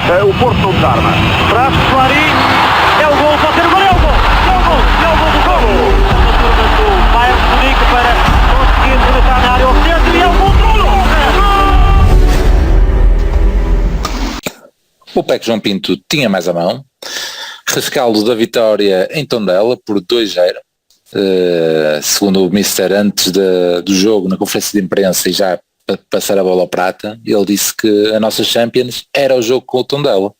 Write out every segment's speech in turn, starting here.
O Porto não desarma. Traz Clarim. É o gol, pode ser o gol, é o gol. É o gol, é o gol do gol. A turma do Bayern de Munique para conseguir rematar na área oficial e é o gol do gol. O PEC João Pinto tinha mais a mão. Rescaldo da vitória em Tondela por 2-0. Segundo o Mister, antes do jogo, na conferência de imprensa e já para passar a bola ao Prata, ele disse que a nossa Champions era o jogo com o Tondela.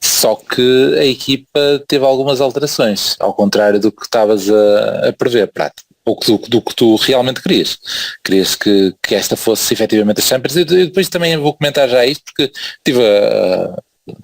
Só que a equipa teve algumas alterações, ao contrário do que estavas a prever, Prata. Ou do que tu realmente querias. Querias que esta fosse efetivamente a Champions. E depois também vou comentar já isto, porque tive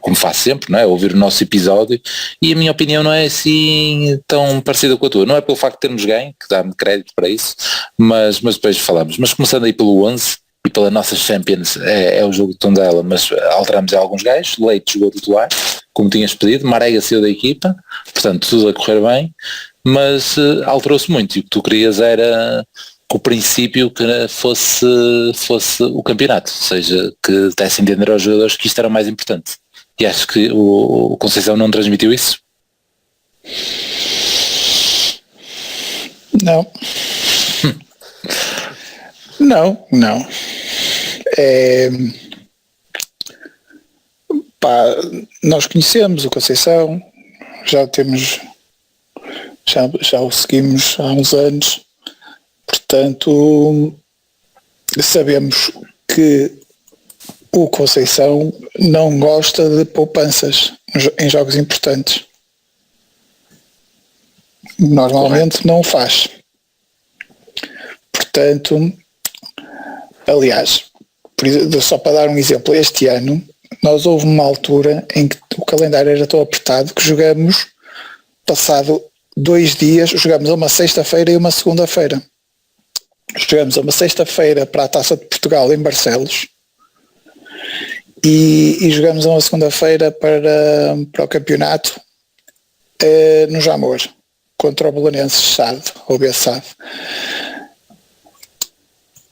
como faço sempre, não é? Ouvir o nosso episódio, e a minha opinião não é assim tão parecida com a tua. Não é pelo facto de termos ganho, que dá-me crédito para isso, mas depois falamos. Mas começando aí pelo 11 e pela nossa Champions, é o jogo de Tondela, mas alteramos alguns gajos. Leite jogou titular, como tinhas pedido, Marega saiu da equipa, portanto tudo a correr bem, mas alterou-se muito, e o que tu querias era o princípio que fosse o campeonato, ou seja, que desse a entender aos jogadores que isto era o mais importante. E acho que o Conceição não transmitiu isso? Não. Não. Nós conhecemos o Conceição, já o seguimos há uns anos, portanto sabemos que o Conceição não gosta de poupanças em jogos importantes. Normalmente não o faz. Portanto, aliás, só para dar um exemplo, este ano nós houve uma altura em que o calendário era tão apertado que jogamos, passado 2 dias, jogamos uma sexta-feira e uma segunda-feira. Jogamos uma sexta-feira para a Taça de Portugal em Barcelos, e jogamos uma segunda-feira para o campeonato no Jamor, contra o Belenenses SAD, ou BSAD.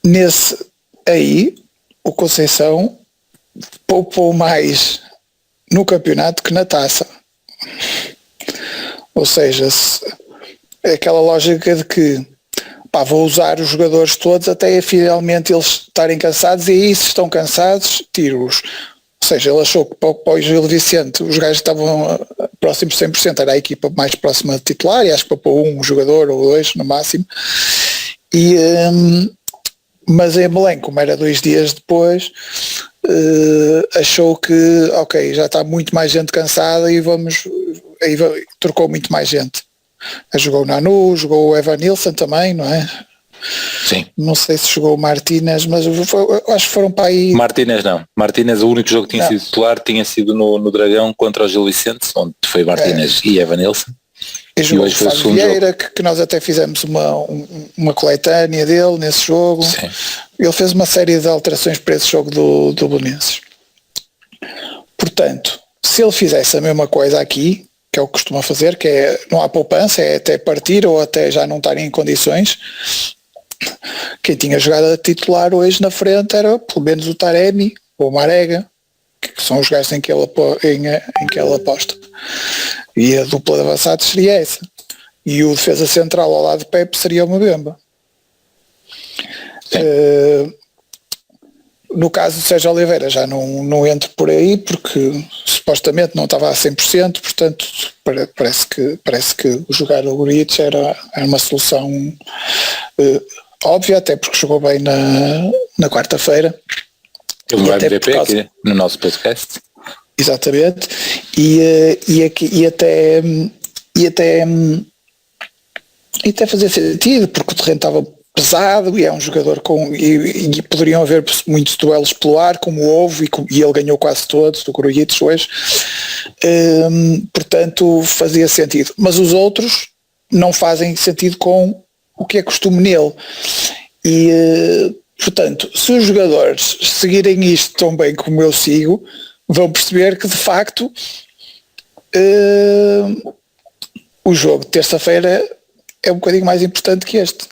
Nesse aí, o Conceição poupou mais no campeonato que na taça. Ou seja, é aquela lógica de que vou usar os jogadores todos até finalmente eles estarem cansados, e aí se estão cansados, tiro-os. Ou seja, ele achou que para o Gil Vicente os gajos estavam próximos de 100%, era a equipa mais próxima de titular, e acho que para um jogador ou 2 no máximo. Mas em Belém, como era 2 dias depois, achou que ok, já está muito mais gente cansada e trocou muito mais gente. Jogou o Nanu, jogou o Evan Nilsson também, não é? Sim. Não sei se jogou o Martínez, mas acho que foram para aí. Martínez não. Martínez, o único jogo que tinha sido titular tinha sido no Dragão contra o Gil Vicente, onde foi Martínez e Evan Nilsson. E jogou o Fábio Vieira, que nós até fizemos uma coletânea dele nesse jogo. Sim. Ele fez uma série de alterações para esse jogo do Belenenses. Portanto, se ele fizesse a mesma coisa aqui, que é o que costuma fazer, que é não há poupança, é até partir ou até já não estarem em condições, quem tinha jogado a titular hoje na frente era pelo menos o Taremi ou o Marega, que são os gajos em que ele aposta. E a dupla de avançados seria essa. E o defesa central ao lado de Pepe seria o Mbemba. No caso do Sérgio Oliveira já não entro por aí, porque supostamente não estava a 100%, portanto parece que jogar o Grujic era uma solução óbvia, até porque jogou bem na quarta-feira. Ele vai MVP aqui no nosso podcast. Exatamente. E até fazia sentido, porque o terreno estava pesado e é um jogador e poderiam haver muitos duelos pelo ar, como houve, e ele ganhou quase todos, do Grujic hoje. Portanto, fazia sentido. Mas os outros não fazem sentido com o que é costume nele. Portanto, se os jogadores seguirem isto tão bem como eu sigo, vão perceber que de facto o jogo de terça-feira é um bocadinho mais importante que este.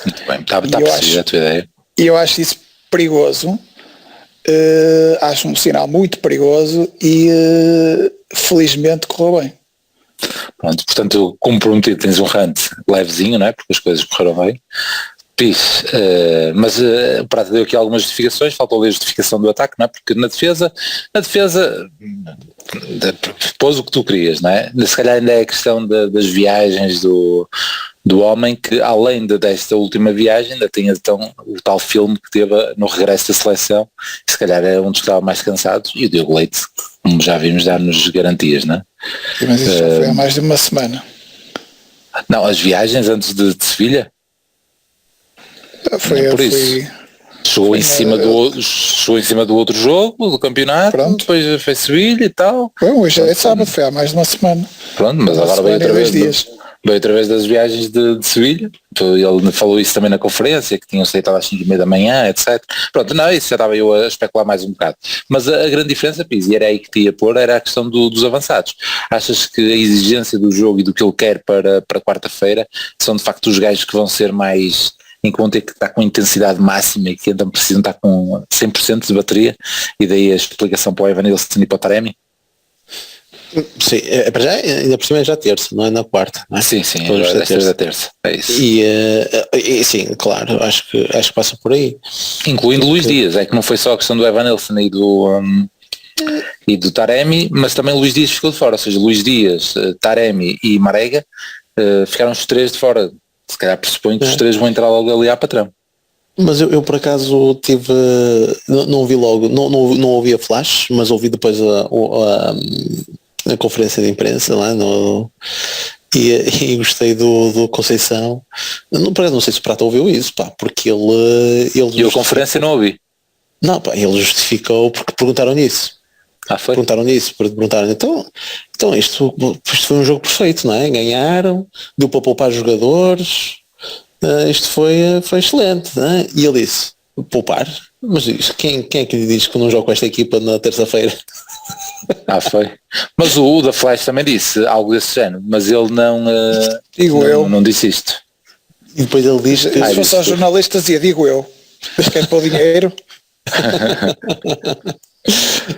Muito bem, está a perceber a tua ideia. E eu acho isso perigoso, acho um sinal muito perigoso e felizmente correu bem. Pronto, portanto, como prometido, tens um rant levezinho, não é? Porque as coisas correram bem. Pis, mas o Prata deu aqui algumas justificações, faltou a justificação do ataque, não é? Porque na defesa pôs o que tu querias, não é? Se calhar ainda é a questão das viagens do homem, que além desta última viagem ainda tinha então o tal filme que teve no regresso da seleção, que se calhar é um dos que estava mais cansados, e o Diogo Leite, como já vimos, dar-nos garantias, não é? Mas isso já foi há mais de uma semana. Não, as viagens antes de Sevilha? Foi por isso. Chegou em cima do outro jogo do campeonato. Pronto. Depois foi Sevilha e tal. Bom, hoje é sábado, foi há mais de uma semana. Pronto, mas agora veio outra vez das viagens de Sevilha. Ele falou isso também na conferência, que tinham saído às 5h30 da manhã, etc. Pronto, não, isso já estava eu a especular mais um bocado. Mas a grande diferença, Pizzi, e era aí que te ia pôr, era a questão dos avançados. Achas que a exigência do jogo e do que ele quer para quarta-feira são de facto os gajos que vão ser mais, em que vão ter que estar com intensidade máxima e que então precisam estar com 100% de bateria, e daí a explicação para o Evanilson e para o Taremi? Sim, para já, ainda por cima é já terça, não é na quarta, não é? Sim, é da terça, é isso. E sim, claro, acho que passa por aí. Incluindo Luís Dias, é que não foi só a questão do Evanilson e do Taremi, mas também Luís Dias ficou de fora, ou seja, Luís Dias, Taremi e Marega ficaram os três de fora. Se calhar pressuponho que os três vão entrar logo ali à patrão. Mas eu por acaso tive, não ouvi logo, não ouvi a flash, mas ouvi depois a conferência de imprensa lá e gostei do Conceição. Não sei se o Prata ouviu isso, pá, porque ele e a conferência não ouvi. Não, pá, ele justificou porque perguntaram nisso. Foi? Perguntaram, então isto foi um jogo perfeito, não é? Ganharam, deu para poupar jogadores, isto foi excelente, não é? E ele disse, poupar? Mas quem é que lhe diz que não jogo com esta equipa na terça-feira? Foi. Mas o da Flash também disse algo desse género, mas ele não disse isto. E depois ele diz que... Se fosse aos jornalistas dizia, digo eu, quer para o dinheiro...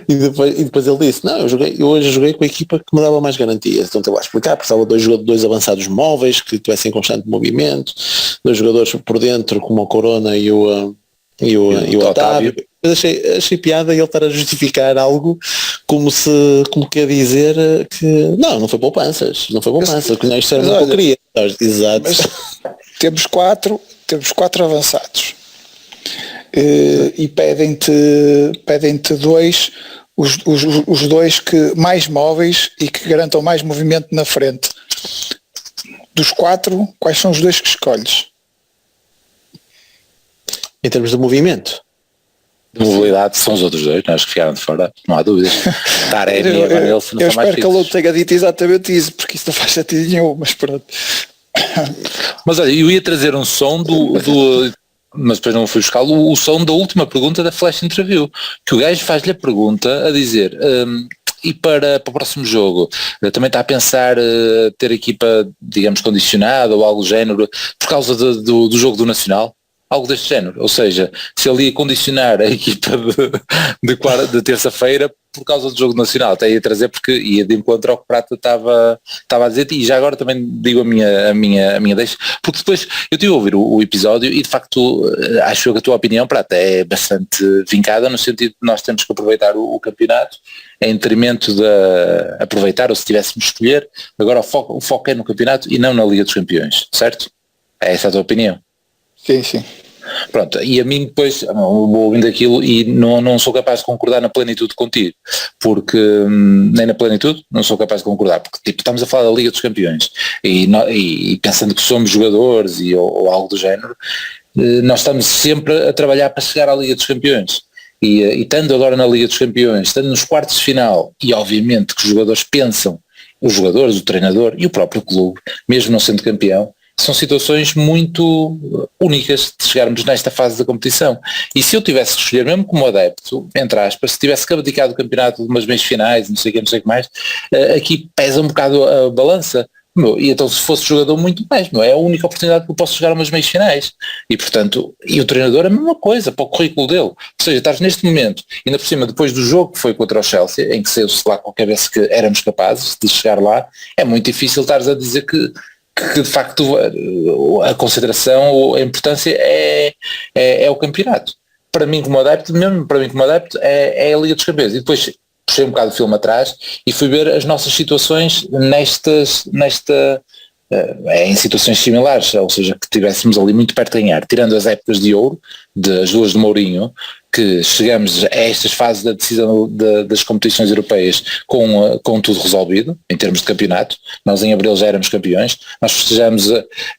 E depois ele disse, não, eu hoje joguei com a equipa que me dava mais garantias, então estou a explicar, precisava de dois avançados móveis que tivessem constante movimento, dois jogadores por dentro como o Corona e o Otávio. Eu achei piada ele estar a justificar algo como quer dizer que não foi poupanças, que não, isto era uma porcaria. Exato. Mas temos quatro avançados. E pedem-te dois, os dois que mais móveis e que garantam mais movimento na frente. Dos quatro, quais são os dois que escolhes? Em termos de movimento? De mobilidade são os outros dois, não, acho que ficaram de fora, não há dúvidas. Taremi e Evanilson eu espero que ele não tenha dito exatamente isso, porque isso não faz sentido nenhum, mas pronto. Mas olha, eu ia trazer um som mas depois não fui buscar o som da última pergunta da Flash Interview, que o gajo faz-lhe a pergunta a dizer, e para o próximo jogo, também está a pensar ter a equipa, digamos, condicionada ou algo do género, por causa do jogo do Nacional? Algo deste género, ou seja, se ele ia condicionar a equipa de terça-feira por causa do jogo nacional, até ia trazer porque ia de encontro ao que Prata estava a dizer, e já agora também digo a minha deixa, porque depois eu tive a ouvir o episódio e de facto acho que a tua opinião, Prata, é bastante vincada no sentido de nós temos que aproveitar o campeonato em detrimento de aproveitar, ou se tivéssemos de escolher, agora o foco é no campeonato e não na Liga dos Campeões, certo? É essa a tua opinião? Sim. Pronto, e a mim depois vou ouvindo aquilo e não sou capaz de concordar na plenitude contigo, porque nem na plenitude não sou capaz de concordar, porque tipo, estamos a falar da Liga dos Campeões e pensando que somos jogadores ou algo do género, nós estamos sempre a trabalhar para chegar à Liga dos Campeões e estando agora na Liga dos Campeões, estando nos quartos de final, e obviamente que os jogadores pensam, os jogadores, o treinador e o próprio clube, mesmo não sendo campeão, são situações muito únicas de chegarmos nesta fase da competição. E se eu tivesse que escolher, mesmo como adepto, entre aspas, se tivesse que abdicar do campeonato de umas meias finais, não sei o que mais, aqui pesa um bocado a balança, meu, e então se fosse jogador muito mais, meu, é a única oportunidade que eu posso jogar umas meias finais. E portanto, e o treinador é a mesma coisa, para o currículo dele. Ou seja, estás neste momento, ainda por cima, depois do jogo que foi contra o Chelsea, em que saiu-se lá com a cabeça que éramos capazes de chegar lá, é muito difícil estares a dizer que de facto a consideração ou a importância é o campeonato. Para mim como adepto, mesmo para mim como adepto, é a Liga dos Campeões. E depois puxei um bocado o filme atrás e fui ver as nossas situações em situações similares, ou seja, que estivéssemos ali muito perto de ganhar, tirando as épocas de ouro, das duas de Mourinho, que chegamos a estas fases da decisão das competições europeias com tudo resolvido, em termos de campeonato. Nós em abril já éramos campeões, nós festejamos,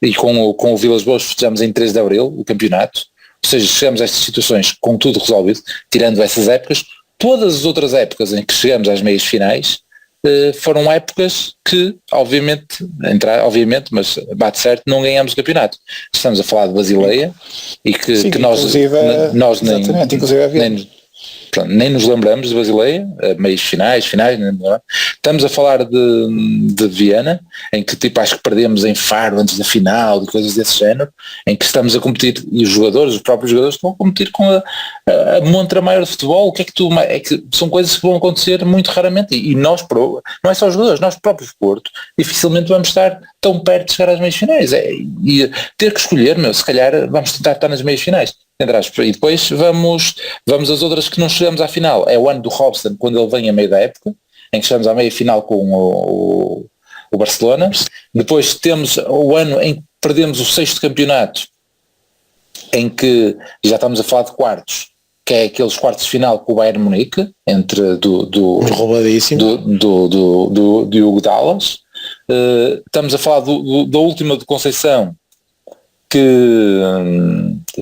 e com o Vilas Boas festejamos em 3 de abril o campeonato, ou seja, chegamos a estas situações com tudo resolvido, tirando essas épocas. Todas as outras épocas em que chegamos às meias finais foram épocas que, obviamente, mas bate certo, não ganhamos o campeonato. Estamos a falar de Basileia e que nós nem nos lembramos de Basileia, meios finais, não. Estamos a falar de Viena, em que tipo acho que perdemos em Faro antes da final e coisas desse género, em que estamos a competir, e os próprios jogadores estão a competir com a montra maior de futebol. O que é que são coisas que vão acontecer muito raramente, e nós, não é só os jogadores, nós próprios Porto, dificilmente vamos estar tão perto de chegar às meias finais, e ter que escolher, se calhar vamos tentar estar nas meias finais, e depois vamos as outras que não chegamos à final. É o ano do Robson, quando ele vem a meio da época, em que chegamos à meia final com o Barcelona. Depois temos o ano em que perdemos o 6º campeonato, em que já estamos a falar de quartos, que é aqueles quartos de final com o Bayern Munique, entre do Hugo Dallas. Estamos a falar da última de Conceição, que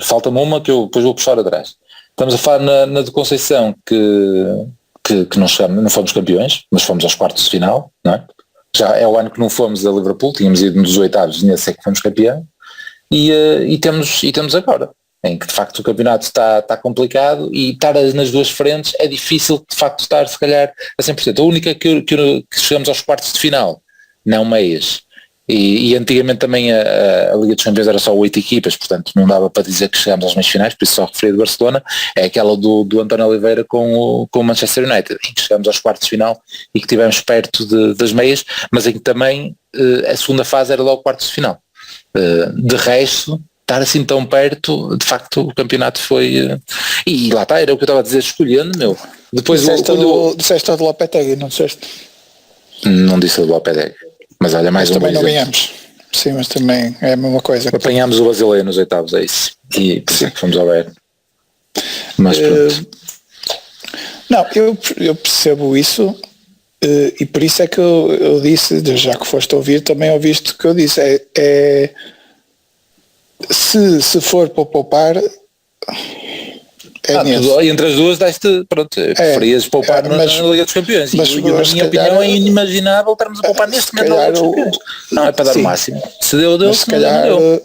falta-me uma que eu depois vou puxar atrás. Estamos a falar na de Conceição que não fomos campeões, mas fomos aos quartos de final, não é? Já é o ano que não fomos a Liverpool, tínhamos ido nos oitavos e nesse é que fomos campeão, e temos agora, em que de facto o campeonato está complicado, e estar nas duas frentes é difícil de facto estar se calhar a 100%. A única que chegamos aos quartos de final, não meias. E antigamente também a Liga dos Campeões era só 8 equipas, portanto não dava para dizer que chegámos às meias finais, por isso só referi do Barcelona, é aquela do António Oliveira com o Manchester United, em que chegámos aos quartos de final e que estivemos perto das meias, mas em que também a segunda fase era logo quartos de final. De resto, estar assim tão perto, de facto o campeonato foi... E lá está, era o que eu estava a dizer, escolhendo, Depois disseste a do Lopetegui, não disseste? Não disse a do Lopetegui. Mas olha, mais um também não ganhamos. Sim, mas também é a mesma coisa. Apanhámos o Basileia nos oitavos, é isso. E por isso é que fomos ao Bayern. Mas pronto. Não, eu percebo isso, e por isso é que eu disse, já que foste ouvir, também ouviste o que eu disse. Se for para poupar, entre as duas deste, pronto, preferias poupar na Liga dos Campeões, e na minha opinião é inimaginável estarmos a poupar neste momento na Liga dos Campeões. Não, é para dar o máximo. Se deu, se calhar, não deu.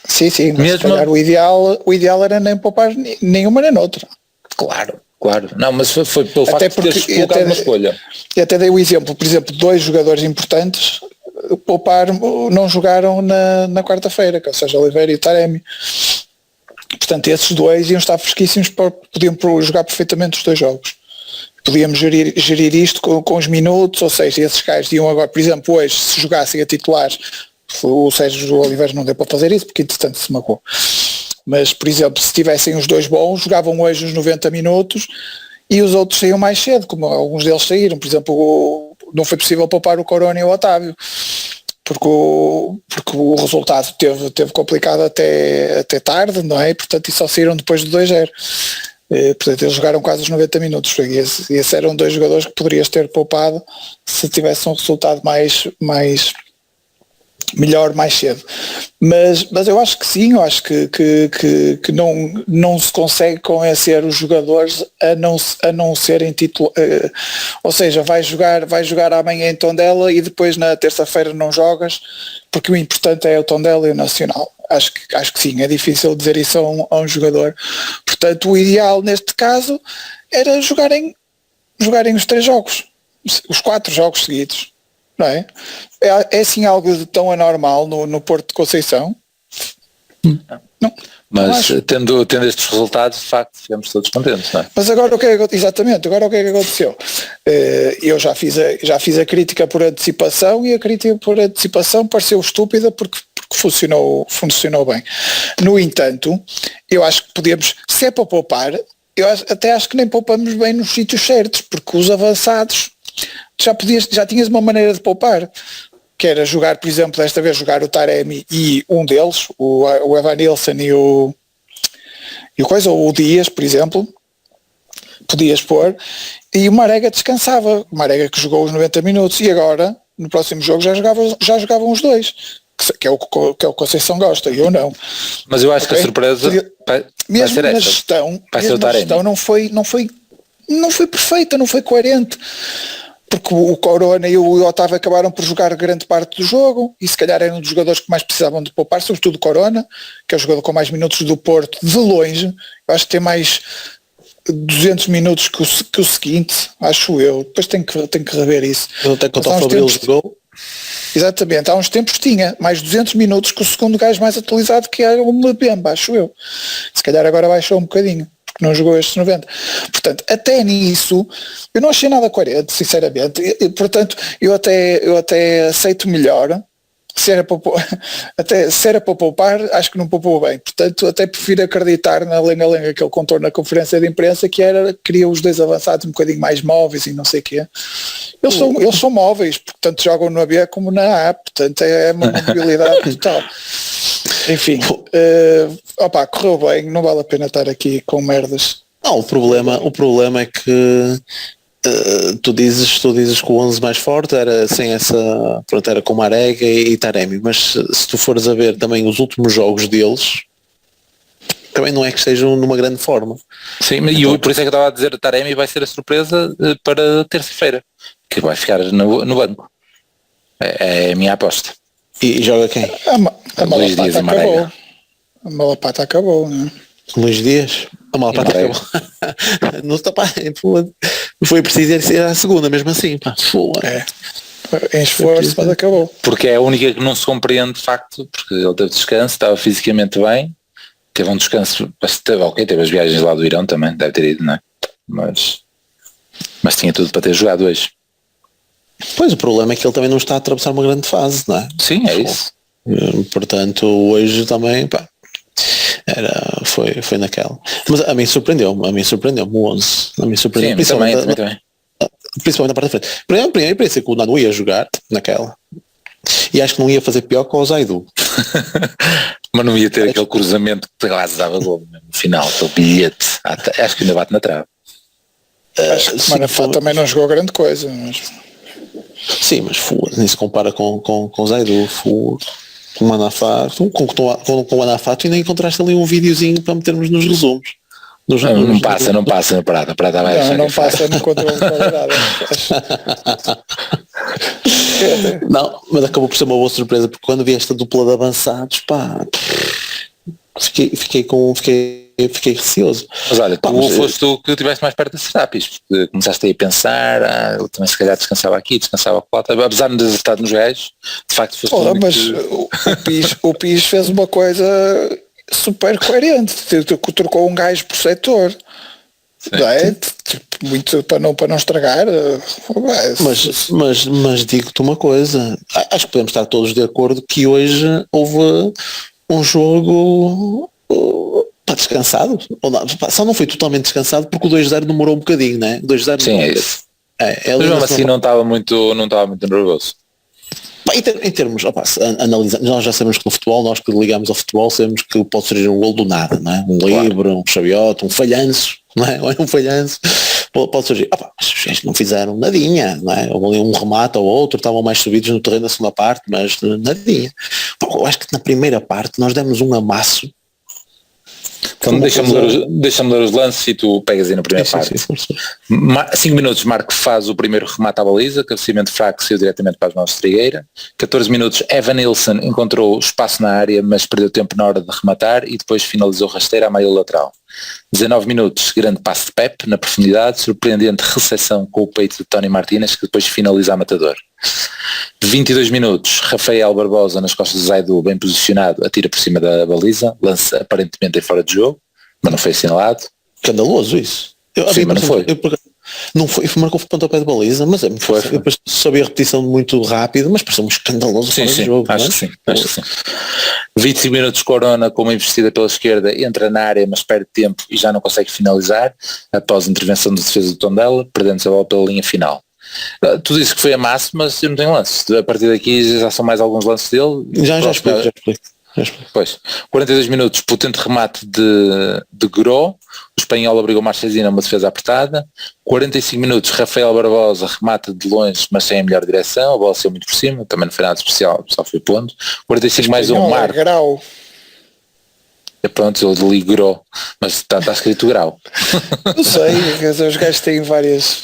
Sim, mas mesmo, se calhar o ideal era nem poupar nenhuma nem noutra. Claro. Não, mas foi pelo facto de teres colocado uma escolha. E até dei o exemplo, por exemplo, 2 jogadores importantes não jogaram na quarta-feira, que é o Sérgio Oliveira e o Taremi. Portanto, esses 2 iam estar fresquíssimos, podiam jogar perfeitamente os 2 jogos. Podíamos gerir isto com os minutos, ou seja, esses gajos iam agora, por exemplo, hoje, se jogassem a titulares, o Sérgio Oliveira não deu para fazer isso, porque entretanto se magoou. Mas, por exemplo, se tivessem os 2 bons, jogavam hoje os 90 minutos e os outros saíam mais cedo, como alguns deles saíram. Por exemplo, não foi possível poupar o Corona e o Otávio, porque o resultado teve complicado até tarde, não é? E, portanto, só saíram depois do 2-0. Portanto, eles jogaram quase os 90 minutos. E esses eram 2 jogadores que poderias ter poupado se tivesse um resultado melhor mais cedo. Mas eu acho que sim, eu acho que não se consegue convencer os jogadores a não serem titulares. Ou seja, vai jogar amanhã em Tondela e depois na terça-feira não jogas, porque o importante é o Tondela e o Nacional. Acho que sim, é difícil dizer isso a um jogador. Portanto, o ideal neste caso era jogarem os 3 jogos, os 4 jogos seguidos. não é? É assim algo de tão anormal no Porto de Conceição? Não. Mas tendo estes resultados, de facto, ficamos todos contentes, não é? Mas agora exatamente, agora o que é que aconteceu? Eu já fiz a crítica por antecipação e a crítica por antecipação pareceu estúpida porque funcionou bem. No entanto, eu acho que podemos, se é para poupar, até acho que nem poupamos bem nos sítios certos, porque os avançados já tinhas uma maneira de poupar, que era jogar, por exemplo, desta vez jogar o Taremi e um deles, o Evanilson e o Dias, por exemplo, podias pôr, e o Marega descansava, o Marega que jogou os 90 minutos, e agora, no próximo jogo, já jogavam os dois, que é o que o Conceição gosta, e eu não. Mas eu acho que a surpresa vai ser esta. A gestão não foi perfeita, não foi coerente. Porque o Corona e o Otávio acabaram por jogar grande parte do jogo e se calhar eram um dos jogadores que mais precisavam de poupar, sobretudo o Corona, que é o jogador com mais minutos do Porto, de longe. Eu acho que tem mais 200 minutos que o seguinte, acho eu. Depois tenho que rever isso. Até quanto ao Fabril jogou. Exatamente, há uns tempos tinha mais 200 minutos que o segundo gajo mais atualizado, que era o Mbemba, acho eu. Se calhar agora baixou um bocadinho, porque não jogou estes 90. Portanto, até nisso, eu não achei nada coerente, sinceramente. Portanto, eu até aceito melhor. Se era para poupar, acho que não poupou bem. Portanto, até prefiro acreditar na lenga-lenga que ele contou na conferência de imprensa, que queria os dois avançados um bocadinho mais móveis e não sei o quê. Eles são móveis, portanto jogam no AB como na A, portanto é uma mobilidade total. Enfim, correu bem, não vale a pena estar aqui com merdas. Não, o problema é que tu dizes que o 11 mais forte era sem essa, pronto, era com Marega e Taremi, mas se tu fores a ver também os últimos jogos deles, também não é que estejam numa grande forma. Sim, então, por isso é que eu estava a dizer, a Taremi vai ser a surpresa para terça-feira, que vai ficar no banco. É a minha aposta. E joga quem? A Malapata acabou. A Malapata acabou, não é? Luís Dias? A Malapata acabou. Não está, pá, foi preciso ser a segunda, mesmo assim. Pá. Em esforço, mas acabou. Porque é a única que não se compreende de facto, porque ele teve descanso, estava fisicamente bem, teve um descanso, teve as viagens lá do Irão também, deve ter ido, não é? Mas tinha tudo para ter jogado hoje. Pois, o problema é que ele também não está a atravessar uma grande fase, não é? Sim, é isso. Portanto, hoje também, pá, foi naquela. Mas a mim surpreendeu-me o 11. A mim surpreendeu-me. Sim, também. Principalmente na parte da frente. Primeiro pensei que o Nano ia jogar naquela. E acho que não ia fazer pior que o Zaidu. Mas não ia ter aquele cruzamento que quase dava gol no final, aquele bilhete. Acho que ainda bate na trave. Acho que o Manafá também não jogou grande coisa. Mas... Sim, mas nem se compara com o Zaidu. Com o Manafá, com o Manafá, tu ainda encontraste ali um videozinho para metermos nos resumos. Não passa na Prata. Não passa no controle de qualidade. Não, mas acabou por ser uma boa surpresa, porque quando vi esta dupla de avançados, pá, fiquei receoso. Mas olha, foste tu que estiveste mais perto das terapis, porque começaste aí a pensar, eu também se calhar descansava aqui, descansava com a apesar de não ter acertado nos gajos, de facto foste mas o Pis fez uma coisa super coerente, trocou um gajo por setor. Não é? Muito para não estragar. Mas digo-te uma coisa, acho que podemos estar todos de acordo que hoje houve um jogo descansado, só não foi totalmente descansado porque o 2-0 demorou um bocadinho, né? 2-0 sim, é isso. Mas mesmo assim não estava muito nervoso. Em termos, analisando, nós já sabemos que no futebol, nós que ligamos ao futebol, sabemos que pode surgir um gol do nada, não é? Um livre, um chaviote, um falhanço, não é? Um falhanço, pode surgir. Mas os gajos não fizeram nadinha, não é? Houve ali um remate ou outro, estavam mais subidos no terreno da segunda parte, mas nadinha. Eu acho que na primeira parte nós demos um amasso. Então deixa-me ler os lances e tu pegas aí na primeira parte. 5 minutos, Marco faz o primeiro remate à baliza, cabeceamento fraco, saiu diretamente para as mãos de Trigueira. 14 minutos, Evanilson encontrou espaço na área, mas perdeu tempo na hora de rematar e depois finalizou rasteira à meio lateral. 19 minutos, grande passe de Pep na profundidade, surpreendente recepção com o peito de Tony Martínez, que depois finaliza a matador. 22 minutos, Rafael Barbosa nas costas do Zaidu, bem posicionado, atira por cima da baliza, lança aparentemente em fora de jogo, mas não foi assinalado. Escandaloso isso. Sim, mas não foi. Não foi, marcou o pontapé de baliza, mas eu depois soube a repetição muito rápido, mas pareceu um escandaloso fora de jogo. Acho que sim. 25 minutos, Corona com uma investida pela esquerda, entra na área mas perde tempo e já não consegue finalizar, após a intervenção de defesa do Tondela, perdendo-se a bola pela linha final. Tu disse que foi amasso, mas eu não tenho lances. A partir daqui já são mais alguns lances dele. Já explico. Pois, 42 minutos, potente remate de Gro, o espanhol obrigou Marchesina a uma defesa apertada. 45 minutos, Rafael Barbosa remata de longe, mas sem a melhor direção, a bola saiu muito por cima, também não foi nada especial, só foi pondo. 45 mais um, Marco. Grau. Pronto, eu li Gro, mas está escrito Grau. Não sei, os gajos têm várias...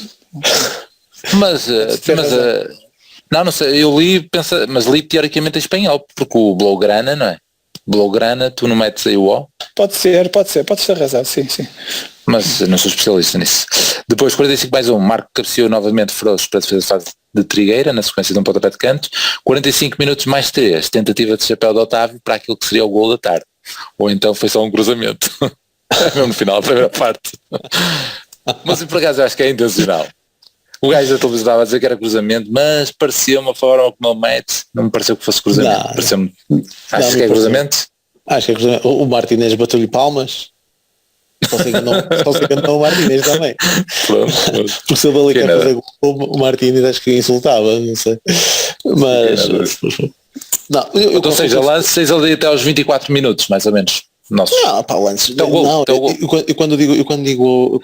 Não sei, eu li, mas li teoricamente em espanhol, porque o Blaugrana, não é? Blaugrana, tu não metes aí o O? Pode ser, podes ter razão, sim. Mas eu não sou especialista nisso. Depois 45 mais um, Marco cabeceou novamente Froz para a defesa de fase de Trigueira, na sequência de um pontapé de canto. 45 minutos mais 3, tentativa de chapéu de Otávio para aquilo que seria o gol da tarde. Ou então foi só um cruzamento. Mesmo no final da primeira parte. Mas por acaso eu acho que é intencional. O gajo da televisão estava a dizer que era cruzamento, mas parecia uma forma como ele mete, não me pareceu que fosse cruzamento. Acho que é cruzamento? Acho que é cruzamento. O Martínez bateu-lhe palmas. Só se enganou o Martínez também. Porque se ele ali quer fazer gol, o Martínez acho que insultava, não sei. Mas... Não, ou seja, lances ali até aos 24 minutos, mais ou menos. Nossa. Eu quando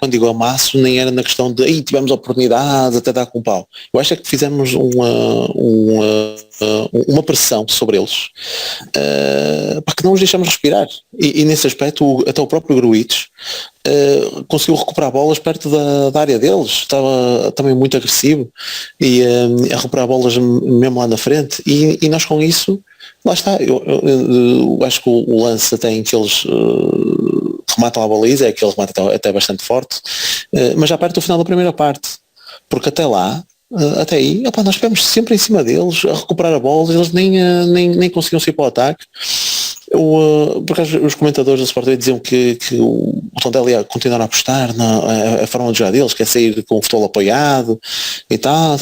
digo amasso nem era na questão de tivemos oportunidades até dar com o pau. Eu acho que fizemos uma pressão sobre eles para que não os deixamos respirar e nesse aspecto até o próprio Gruites conseguiu recuperar bolas perto da área deles, estava também muito agressivo e a recuperar bolas mesmo lá na frente e nós com isso lá está, eu acho que o lance até em que eles rematam a baliza é que eles rematam até bastante forte, mas já perto do final da primeira parte, porque até lá, até aí, nós estivemos sempre em cima deles, a recuperar a bola, eles nem conseguiam sair para o ataque. Porque os comentadores do Sport TV diziam que o Tondela ia continuar a apostar na forma de jogar deles, que é sair com o futebol apoiado e tal.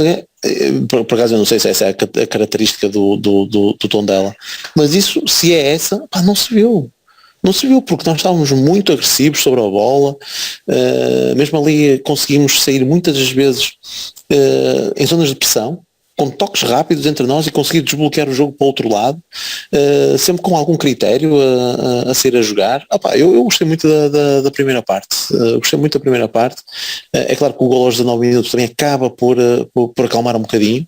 Por acaso eu não sei se essa é a característica do Tondela, mas isso, se é essa, não se viu. Não se viu porque nós estávamos muito agressivos sobre a bola, mesmo ali conseguimos sair muitas das vezes em zonas de pressão, com toques rápidos entre nós e conseguir desbloquear o jogo para o outro lado, sempre com algum critério a sair a jogar. Eu gostei muito da primeira parte, é claro que o gol aos 19 minutos também acaba por acalmar um bocadinho,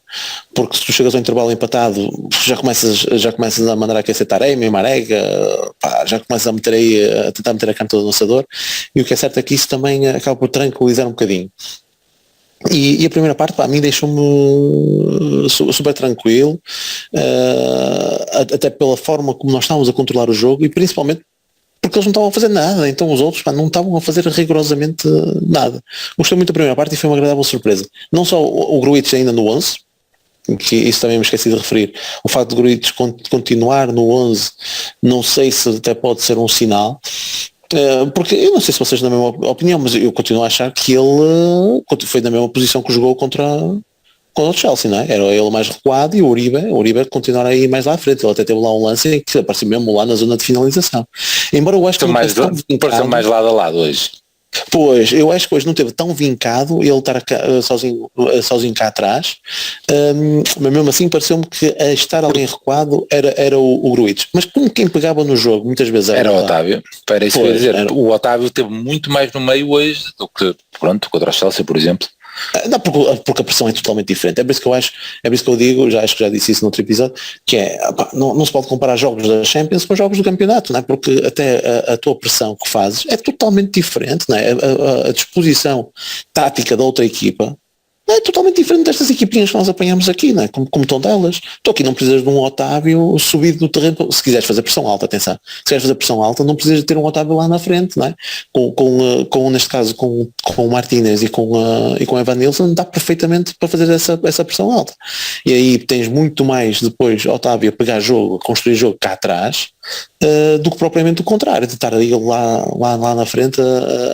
porque se tu chegas ao intervalo empatado, já começas a mandar aquecer Taremi, Marega, já começas a tentar meter a canto do lançador, e o que é certo é que isso também acaba por tranquilizar um bocadinho. E a primeira parte, a mim deixou-me super tranquilo, até pela forma como nós estávamos a controlar o jogo e principalmente porque eles não estavam a fazer nada, então os outros não estavam a fazer rigorosamente nada. Gostei muito da primeira parte e foi uma agradável surpresa. Não só o Gruites ainda no 11, que isso também me esqueci de referir, o facto de Gruites continuar no 11, não sei se até pode ser um sinal, porque eu não sei se vocês têm a mesma opinião, mas eu continuo a achar que ele foi na mesma posição que jogou contra o Chelsea, não é? Era ele mais recuado e o Uribe continuar aí mais lá à frente. Ele até teve lá um lance em que apareceu mesmo lá na zona de finalização. Embora eu acho que pareceu mais lado a lado hoje. Pois, eu acho que hoje não teve tão vincado ele estar sozinho cá atrás, mas mesmo assim pareceu-me que a estar alguém recuado era o Gruites. Mas como quem pegava no jogo muitas vezes era o Otávio. Para isso pois, dizer, o Otávio teve muito mais no meio hoje do que contra o Chelsea, por exemplo. Não, porque a pressão é totalmente diferente. É por isso que eu digo, acho que já disse isso no outro episódio, que não se pode comparar jogos da Champions com jogos do campeonato, não é? Porque até a tua pressão que fazes é totalmente diferente, não é? A disposição tática da outra equipa é totalmente diferente destas equipinhas que nós apanhamos aqui, não é? Como estão delas. Tu aqui não precisas de um Otávio subido do terreno, se quiseres fazer pressão alta, atenção, se quiseres fazer pressão alta não precisas de ter um Otávio lá na frente, não é? Neste caso com o Martínez e com o Evanilson dá perfeitamente para fazer essa pressão alta. E aí tens muito mais depois Otávio a pegar jogo, a construir jogo cá atrás, do que propriamente o contrário, de estar ali lá na frente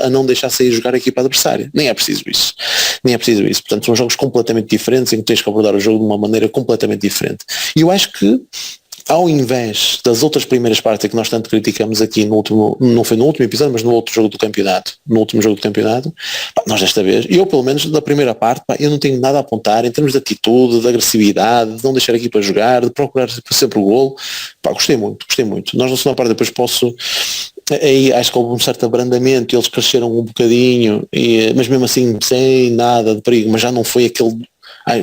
a não deixar sair jogar a equipa adversária. Nem é preciso isso. Portanto, são jogos completamente diferentes em que tens que abordar o jogo de uma maneira completamente diferente. E eu acho que, ao invés das outras primeiras partes que nós tanto criticamos aqui não foi no último episódio, mas no último jogo do campeonato, nós desta vez, eu pelo menos da primeira parte, eu não tenho nada a apontar em termos de atitude, de agressividade, de não deixar a equipa jogar, de procurar sempre o golo. Gostei muito. Nós na segunda parte depois aí acho que houve um certo abrandamento, eles cresceram um bocadinho, mas mesmo assim sem nada de perigo, mas já não foi aquele,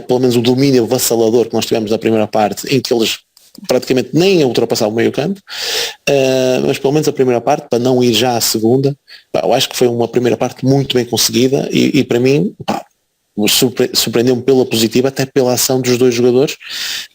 pelo menos o domínio avassalador que nós tivemos na primeira parte, em que eles praticamente nem a ultrapassar o meio campo, mas pelo menos a primeira parte, para não ir já à segunda, eu acho que foi uma primeira parte muito bem conseguida e para mim surpreendeu-me pela positiva, até pela ação dos dois jogadores,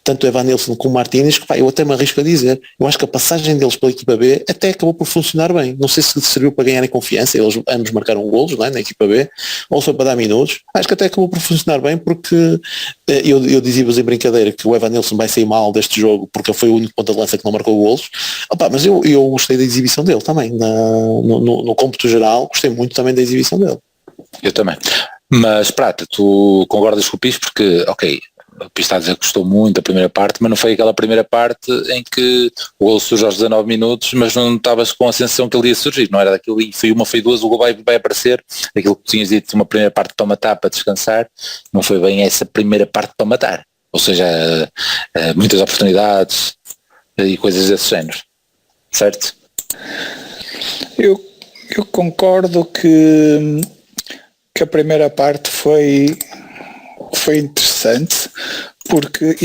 tanto o Evanilson como o Martínez, que eu até me arrisco a dizer, eu acho que a passagem deles pela equipa B até acabou por funcionar bem, não sei se serviu para ganharem confiança, eles ambos marcaram golos, não é, na equipa B, ou foi para dar minutos, acho que até acabou por funcionar bem, porque eu dizia-vos em brincadeira que o Evanilson vai sair mal deste jogo, porque foi o único ponta de lança que não marcou golos, mas eu gostei da exibição dele também, no cômputo geral, gostei muito também da exibição dele. Eu também. Mas Prata, tu concordas com o Pis porque, ok, o Pis está a dizer que gostou muito da primeira parte, mas não foi aquela primeira parte em que o gol surge aos 19 minutos, mas não estavas com a sensação que ele ia surgir, não era daquilo, e foi uma, foi duas, o gol vai aparecer, aquilo que tinhas dito, uma primeira parte para matar, para descansar, não foi bem essa primeira parte para matar, ou seja, muitas oportunidades e coisas desse género, certo? Eu concordo que a primeira parte foi interessante, porque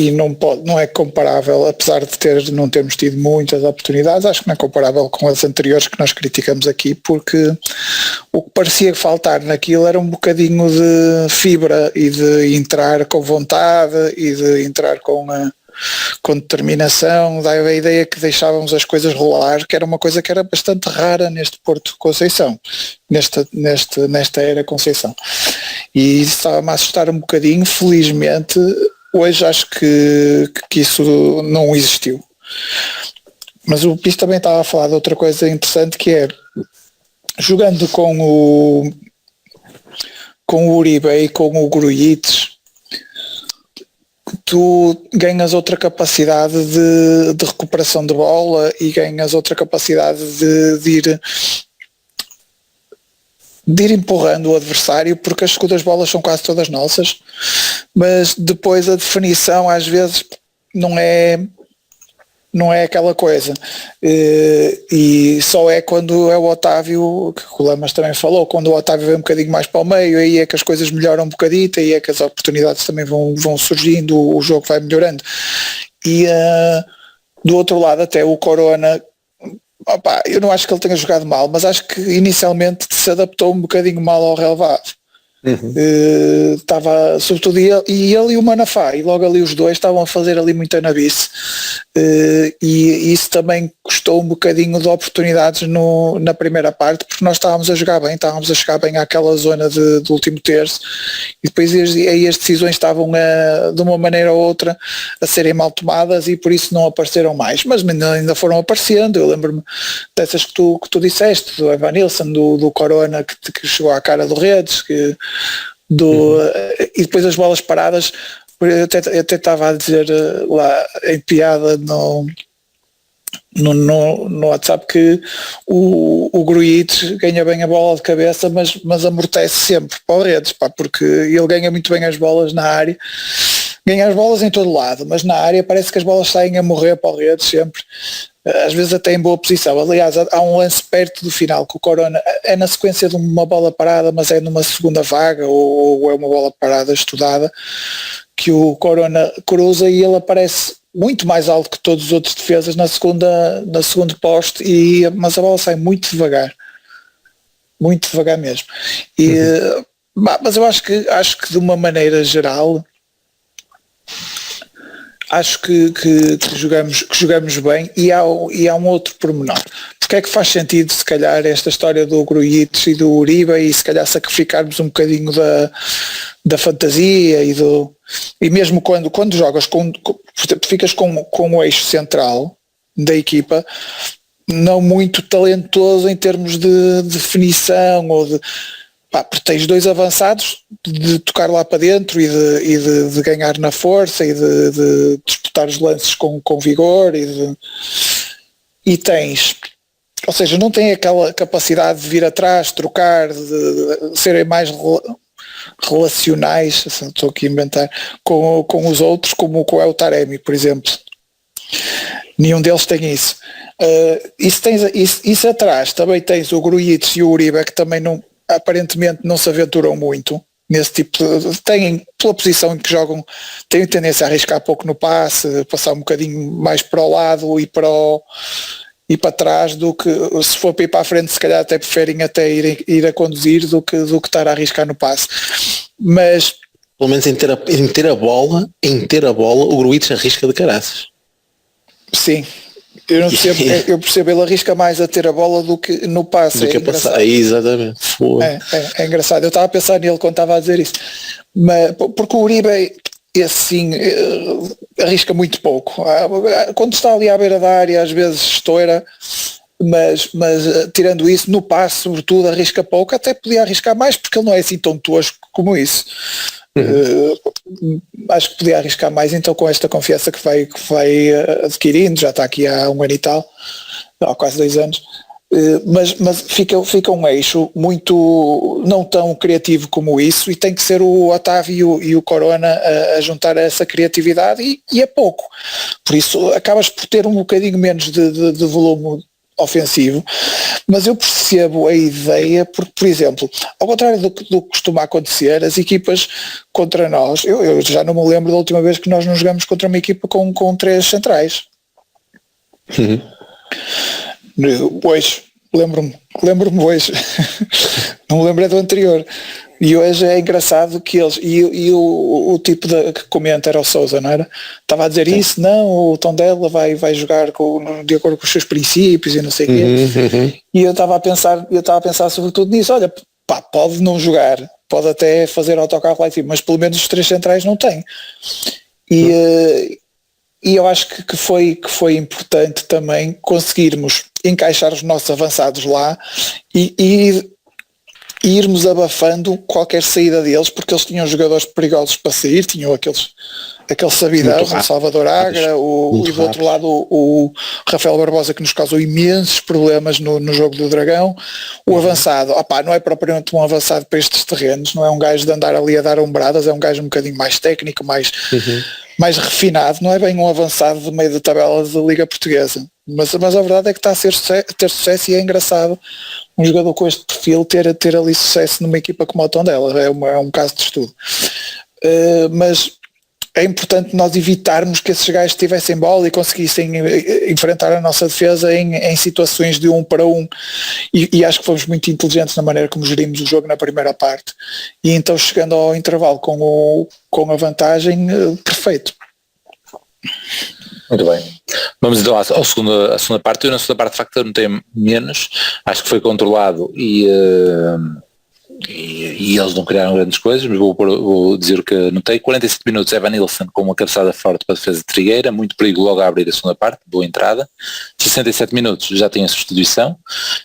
não é comparável, apesar de não termos tido muitas oportunidades, acho que não é comparável com as anteriores que nós criticamos aqui, porque o que parecia faltar naquilo era um bocadinho de fibra e de entrar com vontade e de entrar com determinação, dava a ideia que deixávamos as coisas rolar, que era uma coisa que era bastante rara neste Porto Conceição, nesta era Conceição, e isso estava-me a assustar um bocadinho. Felizmente hoje acho que isso não existiu, mas o Pis também estava a falar de outra coisa interessante, que é jogando com o Uribe e com o Grujic, tu ganhas outra capacidade de recuperação de bola e ganhas outra capacidade de ir empurrando o adversário, porque as segundas bolas são quase todas nossas, mas depois a definição às vezes não é aquela coisa, e só é quando é o Otávio, que o Lamas também falou, quando o Otávio vem um bocadinho mais para o meio, aí é que as coisas melhoram um bocadito, aí é que as oportunidades também vão surgindo, o jogo vai melhorando. E do outro lado até o Corona, eu não acho que ele tenha jogado mal, mas acho que inicialmente se adaptou um bocadinho mal ao relevado. Estava sobretudo ele e o Manafá, e logo ali os dois estavam a fazer ali muita nabice, e isso também custou um bocadinho de oportunidades na primeira parte, porque nós estávamos a jogar bem, estávamos a chegar bem àquela zona do último terço, e depois aí as decisões estavam de uma maneira ou outra a serem mal tomadas, e por isso não apareceram mais, mas ainda foram aparecendo. Eu lembro-me dessas que tu disseste, do Evanilson, do Corona, que chegou à cara do Redes, e depois as bolas paradas. Eu até estava a dizer lá em piada no WhatsApp que o Grujic ganha bem a bola de cabeça, mas amortece sempre para o Redes, porque ele ganha muito bem as bolas na área, ganha as bolas em todo lado, mas na área parece que as bolas saem a morrer para o Redes sempre, às vezes até em boa posição. Aliás, há um lance perto do final que o Corona é na sequência de uma bola parada, mas é numa segunda vaga, ou é uma bola parada estudada, que o Corona cruza e ele aparece muito mais alto que todos os outros defesas na segundo poste, mas a bola sai muito devagar mesmo. E Mas eu acho que de uma maneira geral, acho que jogamos bem e há um outro pormenor. Porque é que faz sentido, se calhar, esta história do Grujic e do Uribe e se calhar sacrificarmos um bocadinho da fantasia e mesmo quando jogas ficas com o eixo central da equipa não muito talentoso em termos de definição ou de porque tens dois avançados de tocar lá para dentro e de ganhar na força e de disputar os lances com vigor e tens, ou seja, não tem aquela capacidade de vir atrás, trocar, de serem mais relacionais, assim, estou aqui a inventar, com os outros, como é o Taremi, por exemplo. Nenhum deles tem isso. Isso atrás também tens o Grujic e o Uribe, que também aparentemente não se aventuram muito nesse tipo têm, pela posição em que jogam, têm tendência a arriscar pouco no passe, passar um bocadinho mais para o lado e para trás do que, se for para ir para a frente, se calhar até preferem até ir a conduzir do que estar a arriscar no passe. Mas pelo menos em ter a bola, o Grujic arrisca de caraças. Sim. Eu percebo, ele arrisca mais a ter a bola do que no passe. Do que a passar, exatamente. É engraçado, eu estava a pensar nele quando estava a dizer isso. Mas, porque o Uribe, assim, arrisca muito pouco. Quando está ali à beira da área, às vezes estoura, mas tirando isso, no passe, sobretudo, arrisca pouco. Até podia arriscar mais, porque ele não é assim tão tosco como isso. Acho que podia arriscar mais, então com esta confiança que vai adquirindo, já está aqui há um ano e tal, há quase 2 anos, mas fica um eixo muito não tão criativo como isso, e tem que ser o Otávio e o Corona a juntar essa criatividade e é pouco, por isso acabas por ter um bocadinho menos de volume ofensivo, mas eu percebo a ideia porque, por exemplo, ao contrário do que costuma acontecer, as equipas contra nós, eu já não me lembro da última vez que nós não jogamos contra uma equipa com 3 centrais. Hoje, lembro-me hoje, não me lembro do anterior. E hoje é engraçado que eles, e o tipo que comenta era o Sousa, não era? Estava a dizer isso, não, o Tondela vai jogar de acordo com os seus princípios e não sei o quê. E eu estava a pensar sobretudo nisso, olha, pode não jogar, pode até fazer autocarro lá em cima, mas pelo menos os 3 centrais não tem. E eu acho que foi importante também conseguirmos encaixar os nossos avançados lá e irmos abafando qualquer saída deles, porque eles tinham jogadores perigosos para sair, tinham aquele sabidão, o Salvador Agra, e do outro lado o Rafael Barbosa, que nos causou imensos problemas no jogo do Dragão. O avançado, não é propriamente um avançado para estes terrenos, não é um gajo de andar ali a dar umbradas, é um gajo um bocadinho mais técnico, mais refinado, não é bem um avançado de meio de tabela da Liga Portuguesa, mas a verdade é que está a ter sucesso, e é engraçado um jogador com este perfil ter ali sucesso numa equipa como o Tondela, é um caso de estudo. Mas é importante nós evitarmos que esses gajos tivessem bola e conseguissem enfrentar a nossa defesa em situações de 1 para 1, e acho que fomos muito inteligentes na maneira como gerimos o jogo na primeira parte, e então chegando ao intervalo com a vantagem, perfeito. Muito bem. Vamos então à segunda parte. Eu na segunda parte de facto notei menos, acho que foi controlado e eles não criaram grandes coisas, mas vou dizer o que notei. 47 minutos, Evan Nilsson com uma cabeçada forte para a defesa de Trigueira, muito perigo logo a abrir a segunda parte, boa entrada. 67 minutos já tem a substituição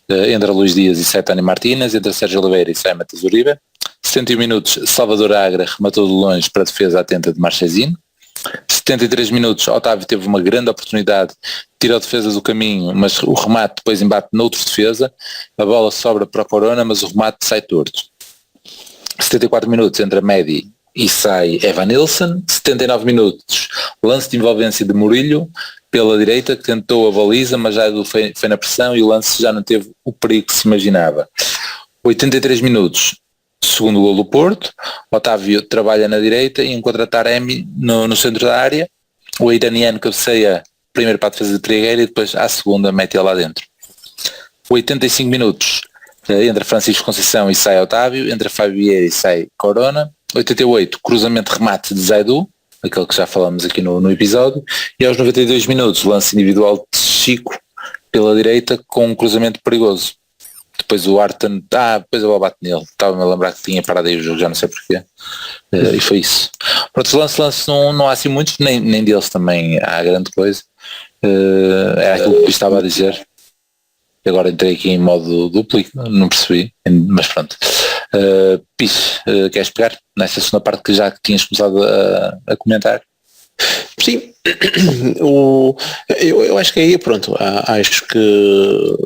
entre Luís Dias e Setani Martínez, entre Sérgio Oliveira e Sai Matheus Uribe. 71 minutos, Salvador Agra rematou de longe para a defesa atenta de Marchesino. 73 minutos, Otávio teve uma grande oportunidade, tirou a defesa do caminho, mas o remate depois embate noutro defesa, a bola sobra para o Corona, mas o remate sai torto. 74 minutos, entra Medi e sai Evan Nilsson. 79 minutos, lance de envolvência de Murilho pela direita, que tentou a baliza, mas já foi na pressão e o lance já não teve o perigo que se imaginava. 83 minutos, segundo gol do Porto, Otávio trabalha na direita e encontra Taremi no centro da área, o iraniano cabeceia primeiro para a defesa de Trigueira e depois à segunda mete ele lá dentro. 85 minutos, Entra Francisco Conceição e sai Otávio, entra Fábio Vieira e sai Corona. 88, cruzamento remate de Zaidu, aquele que já falamos aqui no episódio, e aos 92 minutos lance individual de Chico pela direita com um cruzamento perigoso. Depois o Arton, depois eu bate nele, estava-me a lembrar que tinha parado aí o jogo, já não sei porquê, e foi isso. Pronto, lance não há assim muitos, nem deles também há grande coisa, é aquilo que estava a dizer. Agora entrei aqui em modo duplo, não percebi, mas pronto. Piche, queres pegar nessa segunda parte que já tinhas começado a comentar? Sim, eu acho que aí, pronto, acho que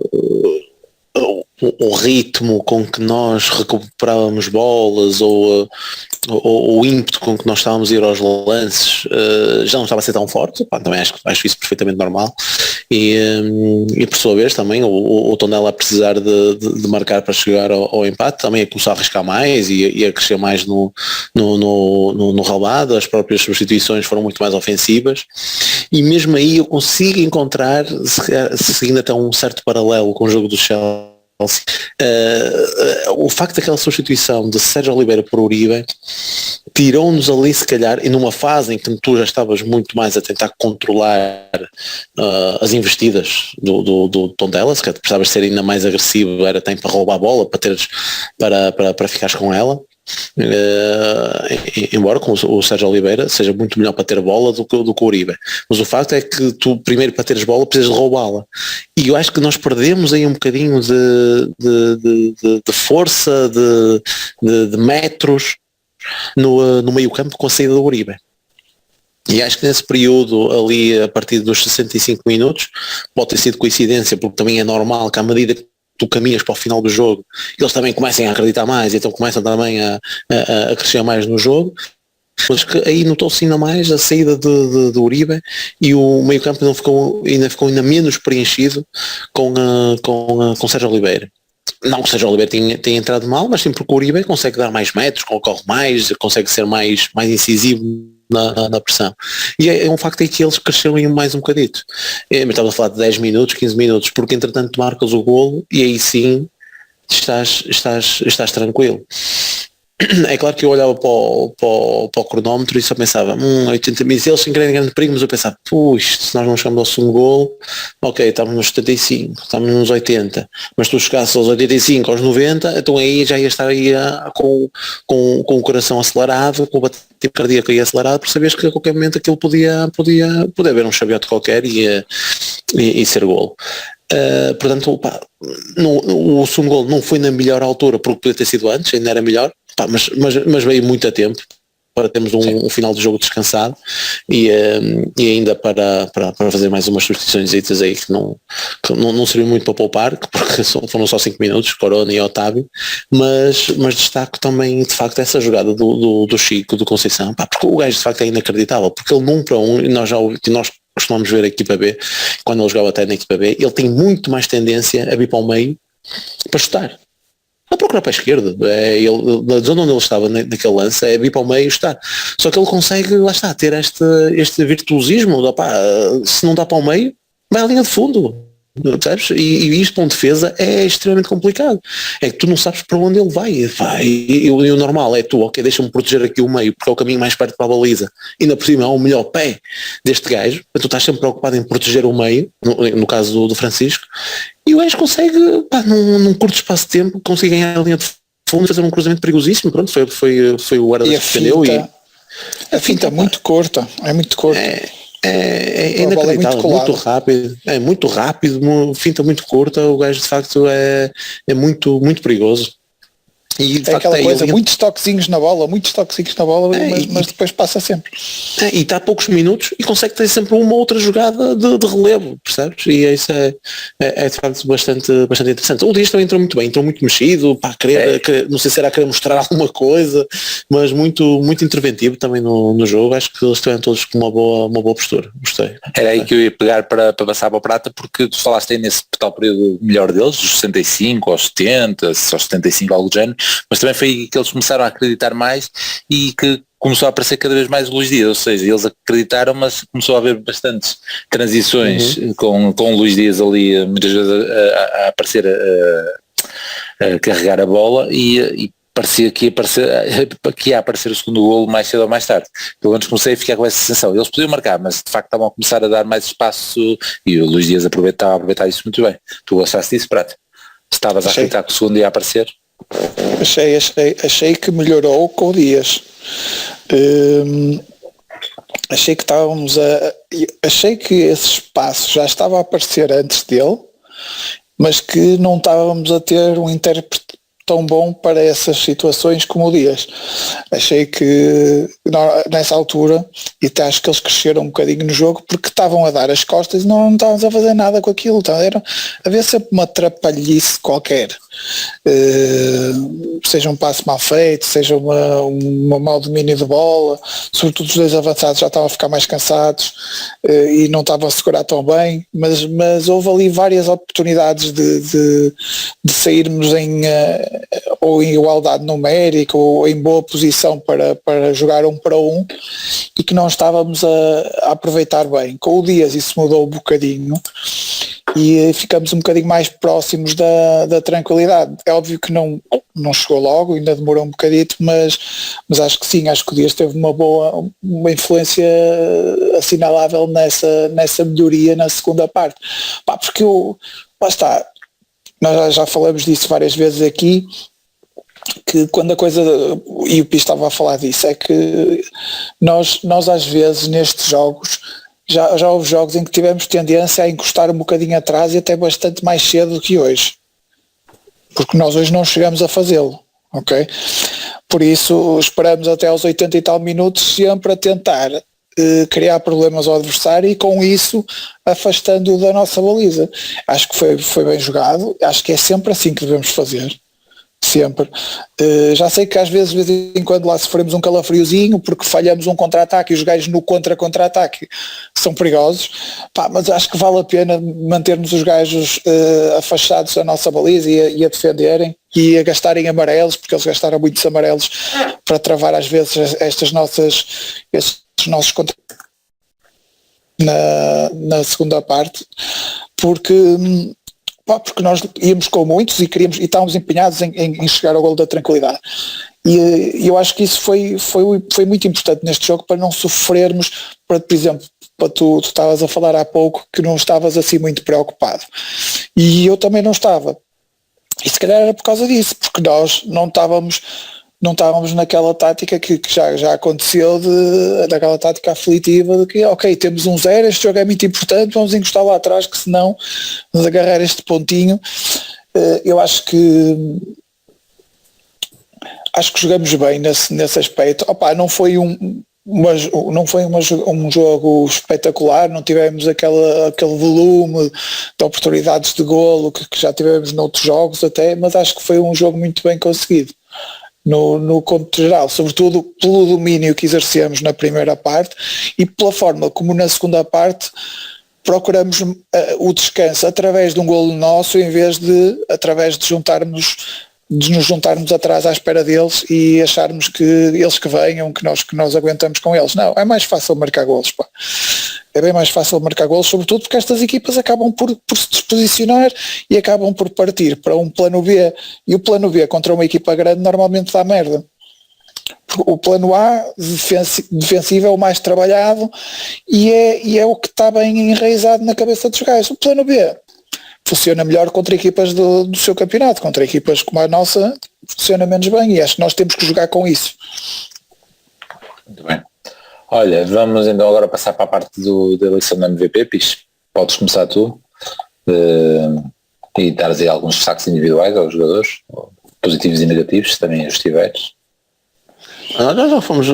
o ritmo com que nós recuperávamos bolas ou o ímpeto com que nós estávamos a ir aos lances já não estava a ser tão forte. Também acho isso perfeitamente normal, e por sua vez também o Tondela a precisar de marcar para chegar ao empate também a começar a arriscar mais e a crescer mais no relvado. As próprias substituições foram muito mais ofensivas, e mesmo aí eu consigo encontrar, seguindo até um certo paralelo com o jogo do Chelsea, o facto daquela substituição de Sérgio Oliveira por Uribe tirou-nos ali, se calhar, e numa fase em que tu já estavas muito mais a tentar controlar as investidas do Tondela, se calhar precisavas ser ainda mais agressivo, era tempo para roubar a bola, para ficares com ela. Embora com o Sérgio Oliveira seja muito melhor para ter bola do que o Uribe, mas o facto é que tu primeiro para teres bola precisas de roubá-la, e eu acho que nós perdemos aí um bocadinho de força, de metros no meio campo com a saída do Uribe. E acho que nesse período ali, a partir dos 65 minutos, pode ter sido coincidência, porque também é normal que à medida que tu caminhas para o final do jogo, eles também comecem a acreditar mais, e então começam também a crescer mais no jogo, mas que aí notou-se ainda mais a saída do Uribe, e o meio campo ficou ainda menos preenchido com Sérgio Oliveira. Não que o Sérgio Oliveira tenha entrado mal, mas sim porque o Uribe consegue dar mais metros, corre mais, consegue ser mais incisivo na pressão. E é um facto aí que eles cresceram mais um bocadito. Mas estava a falar de 10 minutos, 15 minutos, porque entretanto marcas o golo e aí sim estás tranquilo. É claro que eu olhava para o cronómetro e só pensava 80 minutos, eles sem grande perigo, mas eu pensava, se nós não chegamos ao segundo golo, ok, estamos nos 75, estamos nos 80, mas tu chegasses aos 85, aos 90, então aí já ia estar aí com o coração acelerado, com o batimento cardíaco aí acelerado, porque sabias que a qualquer momento aquilo podia haver um chaveote qualquer e ser golo. Portanto, o segundo golo não foi na melhor altura, porque podia ter sido antes, ainda era melhor, mas veio muito a tempo para termos um final de jogo descansado, e ainda para fazer mais umas substituições aí que não serviu muito para poupar, porque foram só 5 minutos, Corona e Otávio, mas destaco também de facto essa jogada do Chico, do Conceição, porque o gajo de facto é inacreditável, porque ele num para um, e nós costumamos ver a equipa B, quando ele jogava até na equipa B, ele tem muito mais tendência a vir para o meio para chutar. Não procurar para a esquerda, da zona onde ele estava naquele lance, é vir para o meio e chutar. Só que ele consegue, lá está, ter este virtuosismo, se não dá para o meio, vai à linha de fundo. Sabes? E isto para um defesa é extremamente complicado. É que tu não sabes para onde ele vai. E o normal é tu, ok, deixa-me proteger aqui o meio, porque é o caminho mais perto para a baliza. E ainda por cima há um melhor pé deste gajo, tu estás sempre preocupado em proteger o meio, no caso do Francisco, e o gajo consegue, num curto espaço de tempo, conseguir ganhar a linha de fundo e fazer um cruzamento perigosíssimo. Pronto, foi o guarda-redes que defendeu. A finta é muito curta. É inacreditável, muito rápido, finta muito curta, o gajo de facto é muito, muito perigoso. E de facto, aquela coisa, muitos toquezinhos na bola, mas depois passa sempre. E está a poucos minutos e consegue ter sempre uma outra jogada de relevo, percebes? E isso é de facto bastante interessante. O Dias também entrou muito bem, entrou muito mexido, não sei se era a querer mostrar alguma coisa, mas muito, muito interventivo também no jogo. Acho que eles estiveram todos com uma boa postura. Gostei. Era aí que eu ia pegar para passar para a prata, porque tu falaste aí nesse tal período melhor deles, dos 65 aos 70, aos 75, algo do género, mas também foi aí que eles começaram a acreditar mais e que começou a aparecer cada vez mais o Luís Dias, ou seja, eles acreditaram, mas começou a haver bastantes transições com o Luís Dias ali, muitas vezes a aparecer carregar a bola e parecia que ia aparecer o segundo golo mais cedo ou mais tarde. Pelo menos comecei a ficar com essa sensação. Eles podiam marcar, mas de facto estavam a começar a dar mais espaço e o Luís Dias estava a aproveitar isso muito bem. Tu gostaste disso, Prato? Estavas a acreditar que o segundo ia aparecer? Achei que melhorou com o Dias. Achei que esse espaço já estava a aparecer antes dele, mas que não estávamos a ter um intérprete tão bom para essas situações como o Dias. Achei que nessa altura, e até acho que eles cresceram um bocadinho no jogo porque estavam a dar as costas e não estávamos a fazer nada com aquilo. Então, havia sempre uma atrapalhice qualquer. Seja um passo mal feito, seja um mau domínio de bola, sobretudo os dois avançados já estavam a ficar mais cansados e não estavam a segurar tão bem, mas houve ali várias oportunidades de sairmos ou em igualdade numérica ou em boa posição para jogar 1 para 1 e que não estávamos a aproveitar bem. Com o Dias isso mudou um bocadinho e ficamos um bocadinho mais próximos da tranquilidade. É óbvio que não chegou logo, ainda demorou um bocadito, mas acho que sim, acho que o Dias teve uma influência assinalável nessa melhoria na segunda parte. Porque lá está, nós já falamos disso várias vezes aqui, que quando a coisa, e o Pi estava a falar disso, é que nós às vezes nestes jogos já houve jogos em que tivemos tendência a encostar um bocadinho atrás e até bastante mais cedo do que hoje, porque nós hoje não chegamos a fazê-lo, ok? Por isso esperamos até aos 80 e tal minutos sempre a tentar criar problemas ao adversário e com isso afastando-o da nossa baliza. Acho que foi bem jogado, acho que é sempre assim que devemos fazer. Sempre. Já sei que às vezes de vez em quando lá sofremos um calafriozinho porque falhamos um contra-ataque e os gajos no contra-ataque são perigosos, mas acho que vale a pena mantermos os gajos afastados da nossa baliza e a defenderem e a gastarem amarelos, porque eles gastaram muitos amarelos para travar às vezes estes nossos contra na segunda parte, porque nós íamos com muitos e estávamos empenhados em chegar ao golo da tranquilidade. E eu acho que isso foi muito importante neste jogo para não sofrermos, por exemplo, tu estavas a falar há pouco que não estavas assim muito preocupado. E eu também não estava. E se calhar era por causa disso, porque nós não estávamos naquela tática que já aconteceu, daquela tática aflitiva de que, ok, temos 1-0, este jogo é muito importante, vamos encostar lá atrás, que senão vamos agarrar este pontinho. Eu acho que jogamos bem nesse aspecto. Não foi um jogo espetacular, não tivemos aquele volume de oportunidades de golo que já tivemos noutros jogos até, mas acho que foi um jogo muito bem conseguido. No conto geral, sobretudo pelo domínio que exercemos na primeira parte e pela forma como na segunda parte procuramos o descanso através de um golo nosso em vez de através de nos juntarmos atrás à espera deles e acharmos que eles que venham, que nós aguentamos com eles. Não, é mais fácil marcar golos, É bem mais fácil marcar golos, sobretudo porque estas equipas acabam por se disposicionar e acabam por partir para um plano B, e o plano B contra uma equipa grande normalmente dá merda. O plano A, defensivo, é o mais trabalhado e é o que está bem enraizado na cabeça dos gajos. O plano B funciona melhor contra equipas do seu campeonato, contra equipas como a nossa funciona menos bem, e acho que nós temos que jogar com isso. Muito bem. Olha, vamos então agora passar para a parte da eleição da MVP, Pis. Podes começar tu e dar aí alguns destaques individuais aos jogadores, positivos e negativos, se também os tiveres. Nós já fomos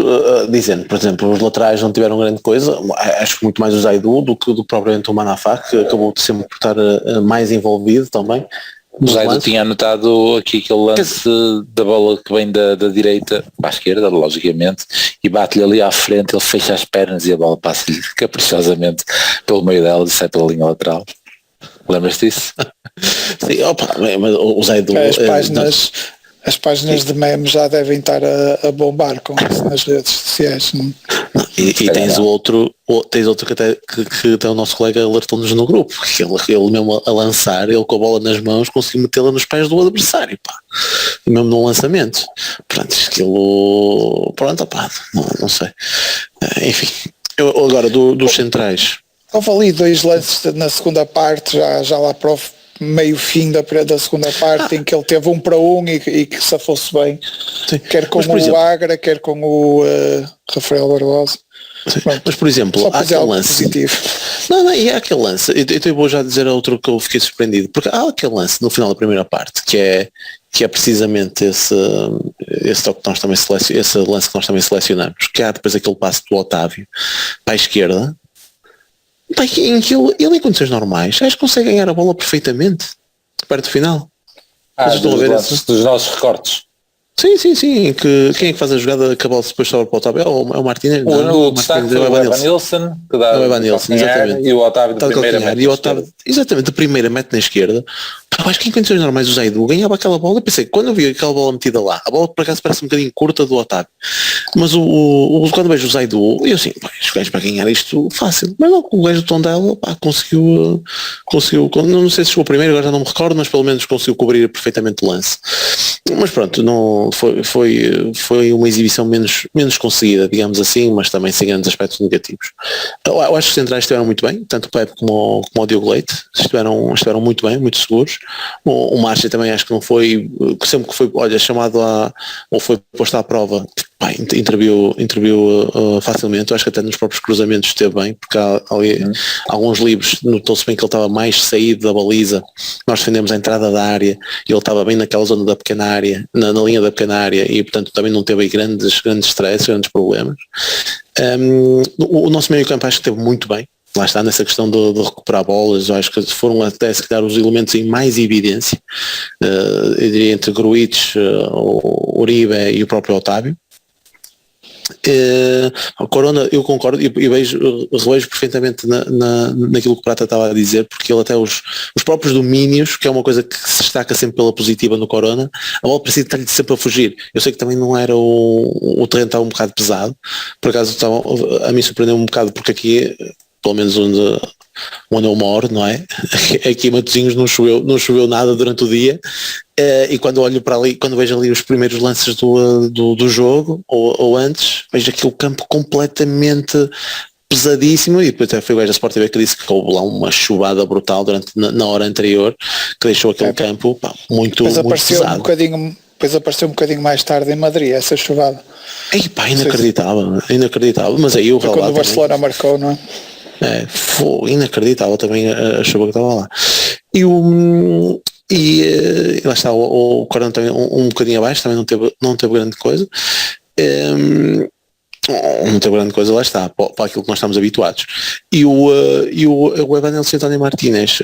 dizendo, por exemplo, os laterais não tiveram grande coisa, acho que muito mais o Zaidu do que propriamente o Manafá, que acabou de sempre por estar mais envolvido também. O Zaidu tinha anotado aqui aquele lance da bola que vem da direita para a esquerda, logicamente, e bate-lhe ali à frente, ele fecha as pernas e a bola passa-lhe caprichosamente pelo meio dela e sai pela linha lateral. Lembras-te disso? Sim, mas o Zaidu... As páginas de memes já devem estar a bombar com isso nas redes sociais. Não, e tens tens outro que até o nosso colega alertou-nos no grupo, que ele mesmo a lançar, ele com a bola nas mãos conseguiu metê-la nos pés do adversário, pá. Mesmo num lançamento. Portanto, aquilo, pronto, pá, não sei. Enfim, eu agora dos centrais. Houve ali 2 lances na segunda parte, já lá para o meio fim da segunda parte, em que ele teve 1 para 1 e que se fosse bem. Sim. Quer com o Agra, quer com o Rafael Barbosa. Mas por exemplo, há aquele lance positivo. Não, e há aquele lance, eu vou já dizer outro que eu fiquei surpreendido, porque há aquele lance no final da primeira parte que é precisamente esse toque que nós também esse lance que nós também selecionamos, que há depois aquele passo do Otávio para a esquerda, em que ele em condições normais acho que consegue ganhar a bola perfeitamente perto do final. Dos nossos recortes. Sim, que quem é que faz a jogada que a bola depois sobra para o Otávio? É o Martínez? O destaque foi o Evanilson, que dá o Evanilson, exatamente. E o Otávio de primeira. E o Otávio, exatamente, de primeira mete na esquerda. Acho que em condições normais o Zaidu ganhava aquela bola. Eu pensei, quando eu vi aquela bola metida lá, a bola por acaso parece um bocadinho curta do Otávio, mas quando vejo o Zaidu, eu assim, os gajos para ganhar isto fácil, mas não, o gajo do Tondela conseguiu, não sei se chegou primeiro, agora já não me recordo, mas pelo menos conseguiu cobrir perfeitamente o lance. Mas pronto, não foi uma exibição menos conseguida, digamos assim, mas também sem grandes aspectos negativos. Eu acho que os centrais estiveram muito bem, tanto o Pepe como o Diogo Leite estiveram muito bem, muito seguros. O Marcha também acho que não foi, sempre que foi chamado ou foi posto à prova, interviu facilmente. Eu acho que até nos próprios cruzamentos esteve bem, porque há ali alguns livros, notou-se bem que ele estava mais saído da baliza, nós defendemos a entrada da área e ele estava bem naquela zona da pequena área, na linha da pequena área, e portanto também não teve aí grandes stress, grandes problemas. O nosso meio campo acho que esteve muito bem, lá está nessa questão de recuperar bolas. Eu acho que foram até se calhar os elementos em mais evidência, eu diria entre Gruitch, o Uribe e o próprio Otávio. A Corona, eu concordo e revejo perfeitamente naquilo que o Prata estava a dizer, porque ele até os próprios domínios, que é uma coisa que se destaca sempre pela positiva no Corona, a bola precisa estar-lhe sempre a fugir. Eu sei que também não era o terreno estava um bocado pesado, por acaso a mim surpreendeu um bocado, porque aqui, pelo menos onde eu moro, não é? Aqui em Matosinhos não choveu nada durante o dia, e quando olho para ali, quando vejo ali os primeiros lances do jogo, ou antes, vejo aquele campo completamente pesadíssimo, e depois até foi o gajo da Sport TV que disse que houve lá uma chuvada brutal na hora anterior, que deixou aquele campo muito pesado. Depois apareceu um bocadinho mais tarde em Madrid essa chuvada. Inacreditável, mas aí o quando o Barcelona marcou, não é? Foi inacreditável também a chuva que estava lá. Lá está o Corona também um bocadinho abaixo, também não teve grande coisa. Não teve grande coisa, lá está, para aquilo que nós estamos habituados. E o Evanilson e o António Martínez,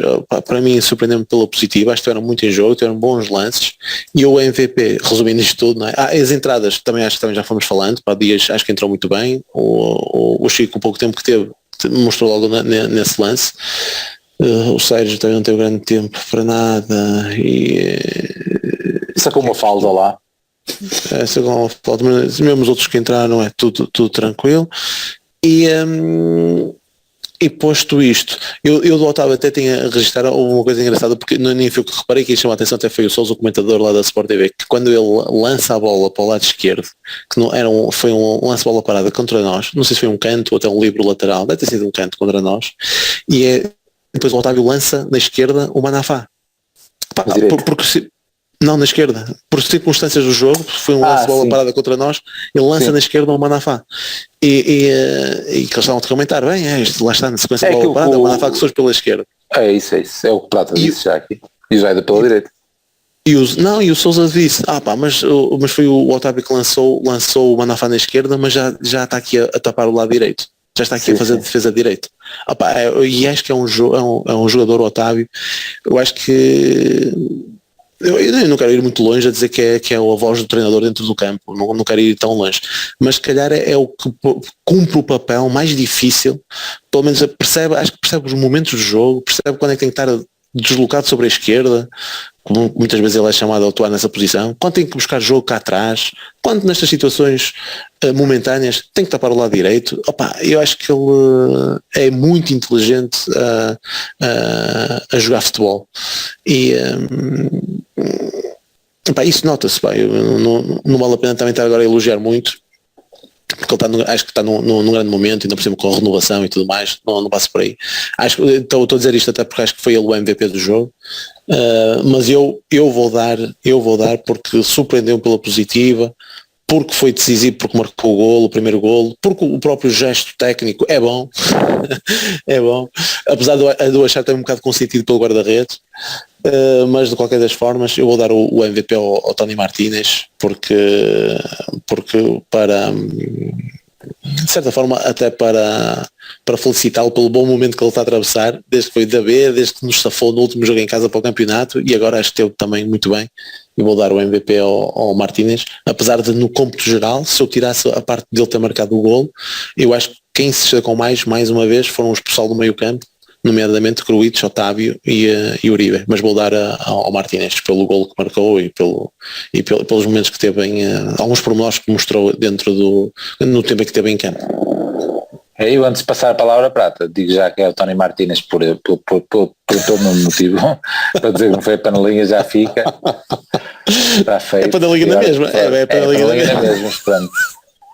para mim, surpreendeu-me pela positiva. Acho que tiveram muito em jogo, tiveram bons lances. E o MVP, resumindo isto tudo, não é? As entradas, também acho que também já fomos falando, para Dias acho que entrou muito bem. O Chico, o pouco tempo que teve, mostrou logo nesse lance. O Sérgio também não teve grande tempo para nada e sacou uma falda lá. Mesmo os outros que entraram é tudo tranquilo. E posto isto, eu do Otávio até tinha a registrar uma coisa engraçada, porque nem foi o que reparei, que chamou a atenção até foi o Sousa, o comentador lá da Sport TV, que quando ele lança a bola para o lado esquerdo, que não era foi um lance de bola parada contra nós, não sei se foi um canto ou até um livro lateral, deve ter sido um canto contra nós, e depois o Otávio lança na esquerda o Manafá. Não, na esquerda, por circunstâncias do jogo, foi um lance de bola parada contra nós, ele lança na esquerda o Manafá. E que eles estavam a comentar, isto lá está na sequência de bola parada, o Manafá que surge pela esquerda. É isso, é o que o Prata disse já aqui. E já é pela direita. E o Sousa disse, mas foi o Otávio que lançou o Manafá na esquerda, mas já está aqui a tapar o lado direito. Já está aqui a fazer a defesa direito. E acho que é um jogador, o Otávio, eu acho que... Eu não quero ir muito longe a dizer que é a voz do treinador dentro do campo, não quero ir tão longe, mas se calhar é o que cumpre o papel mais difícil, pelo menos acho que percebe os momentos do jogo, percebe quando é que tem que estar deslocado sobre a esquerda, como muitas vezes ele é chamado a atuar nessa posição, quando tem que buscar jogo cá atrás, quando nestas situações momentâneas tem que tapar o lado direito. Opa, eu acho que ele é muito inteligente a jogar futebol e opa, isso nota-se. Não vale a pena também estar agora a elogiar muito, porque ele acho que está num grande momento, ainda por cima com a renovação e tudo mais, não passa por aí. Estou a dizer isto até porque acho que foi ele o MVP do jogo, mas eu vou dar porque surpreendeu pela positiva, porque foi decisivo, porque marcou o primeiro golo, porque o próprio gesto técnico é bom, é bom, apesar de eu achar também um bocado consentido pelo guarda-redes. Mas de qualquer das formas eu vou dar o MVP ao Tony Martínez, porque para, de certa forma, até para felicitá-lo pelo bom momento que ele está a atravessar, desde que foi da B, desde que nos safou no último jogo em casa para o campeonato, e agora acho que esteve também muito bem. Eu vou dar o MVP ao Martínez, apesar de no cômputo geral, se eu tirasse a parte dele ter marcado o golo, eu acho que quem se destacou mais uma vez, foram os pessoal do meio campo, nomeadamente Gruitch, Otávio e Uribe, mas vou dar ao Martínez pelo golo que marcou e pelos momentos que teve alguns pormenores que mostrou no tempo em que teve em campo. Eu, antes de passar a palavra prata, digo já que é o Tony Martínez por todo o motivo, para dizer que não foi a panelinha, já fica. Está feito. É panelinha na mesma. É panelinha na mesma. Portanto,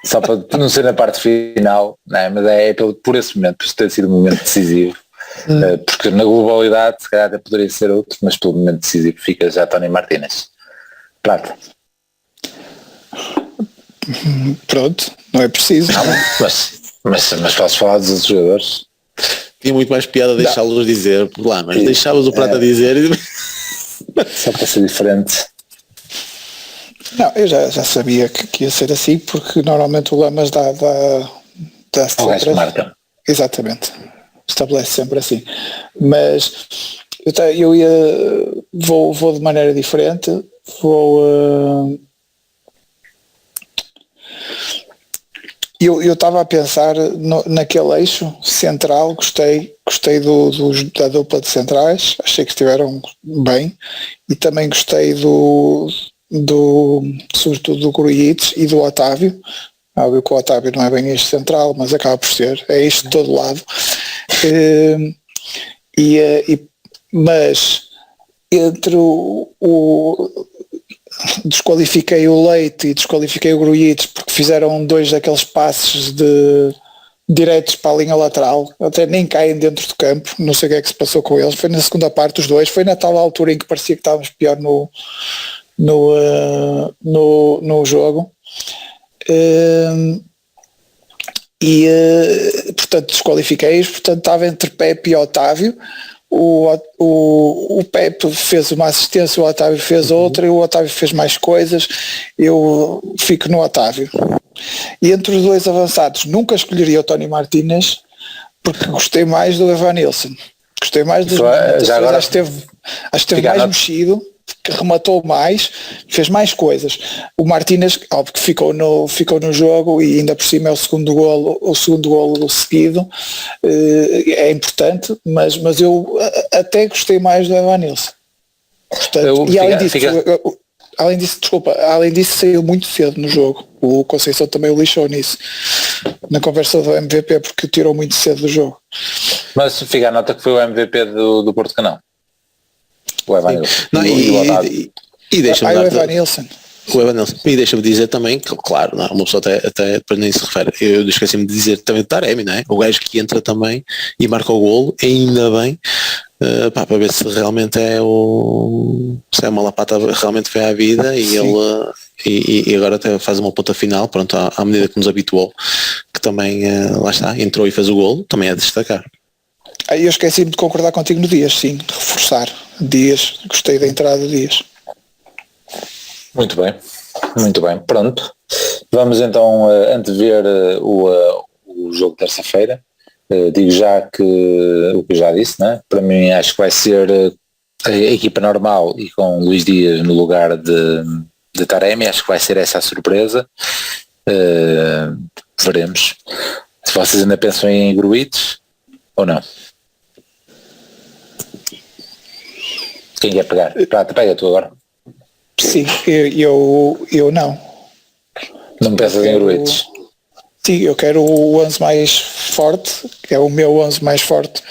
só para não ser na parte final, não é? Mas é por esse momento, por ter sido um momento decisivo. Porque na globalidade se calhar até poderia ser outro, mas pelo momento decisivo fica já Tony Martínez. Prata. Pronto, não é preciso. Não, mas posso falar dos outros jogadores? Tinha muito mais piada deixá-los dizer por lá, mas deixavas o Prata dizer e... Só para ser diferente. Não, eu já sabia que ia ser assim, porque normalmente o Lamas dá sempre. Marca. Exatamente, estabelece sempre assim, mas vou de maneira diferente, eu estava a pensar naquele eixo central, gostei da dupla de centrais, achei que estiveram bem, e também gostei sobretudo do Grujic e do Otávio. Óbvio que o Otávio não é bem eixo central, mas acaba por ser, é eixo de todo lado. Mas entre desqualifiquei o Leite e desqualifiquei o Grujic porque fizeram dois daqueles passes diretos para a linha lateral, até nem caem dentro do campo, não sei o que é que se passou com eles. Foi na segunda parte os dois, foi na tal altura em que parecia que estávamos pior no jogo. Portanto desqualifiquei-os, portanto estava entre Pepe e Otávio. O Pepe fez uma assistência, o Otávio fez outra, e o Otávio fez mais coisas. Eu fico no Otávio. E entre os dois avançados nunca escolheria o Tony Martínez, porque gostei mais do Evanilson. Gostei mais dos agora acho que esteve mais mexido, que rematou mais, fez mais coisas. O Martínez, óbvio que ficou no jogo, e ainda por cima é o segundo golo seguido, é importante, mas eu até gostei mais do Evanilson. E além disso saiu muito cedo no jogo. O Conceição também o lixou nisso, na conversa do MVP, porque tirou muito cedo do jogo. Mas fica a nota que foi o MVP do Porto Canão. O Evanilson. E deixa-me o Evanilson. E deixa-me dizer também que, claro, não, uma pessoa até depois nem se refere, eu esqueci-me de dizer também do Taremi, não é? O gajo que entra também e marca o golo, ainda bem, para ver se realmente se é uma lapata, realmente foi à vida. E ele e agora até faz uma ponta final, pronto, à medida que nos habituou, que também lá está, entrou e fez o golo, também é de destacar. Eu esqueci-me de concordar contigo no Dias, sim, de reforçar Dias, gostei da entrada do Dias. Muito bem, pronto. Vamos então antever o jogo de terça-feira. Digo já que o que eu já disse, né? Para mim acho que vai ser a equipa normal e com Luís Dias no lugar de Taremi, acho que vai ser essa a surpresa. Veremos. Se vocês ainda pensam em Grujic ou não? Quem quer pegar? Prata, pega tu agora. Sim, eu não. Não pensas em Gruites? Sim, eu quero o 11 mais forte, que é o meu 11 mais forte,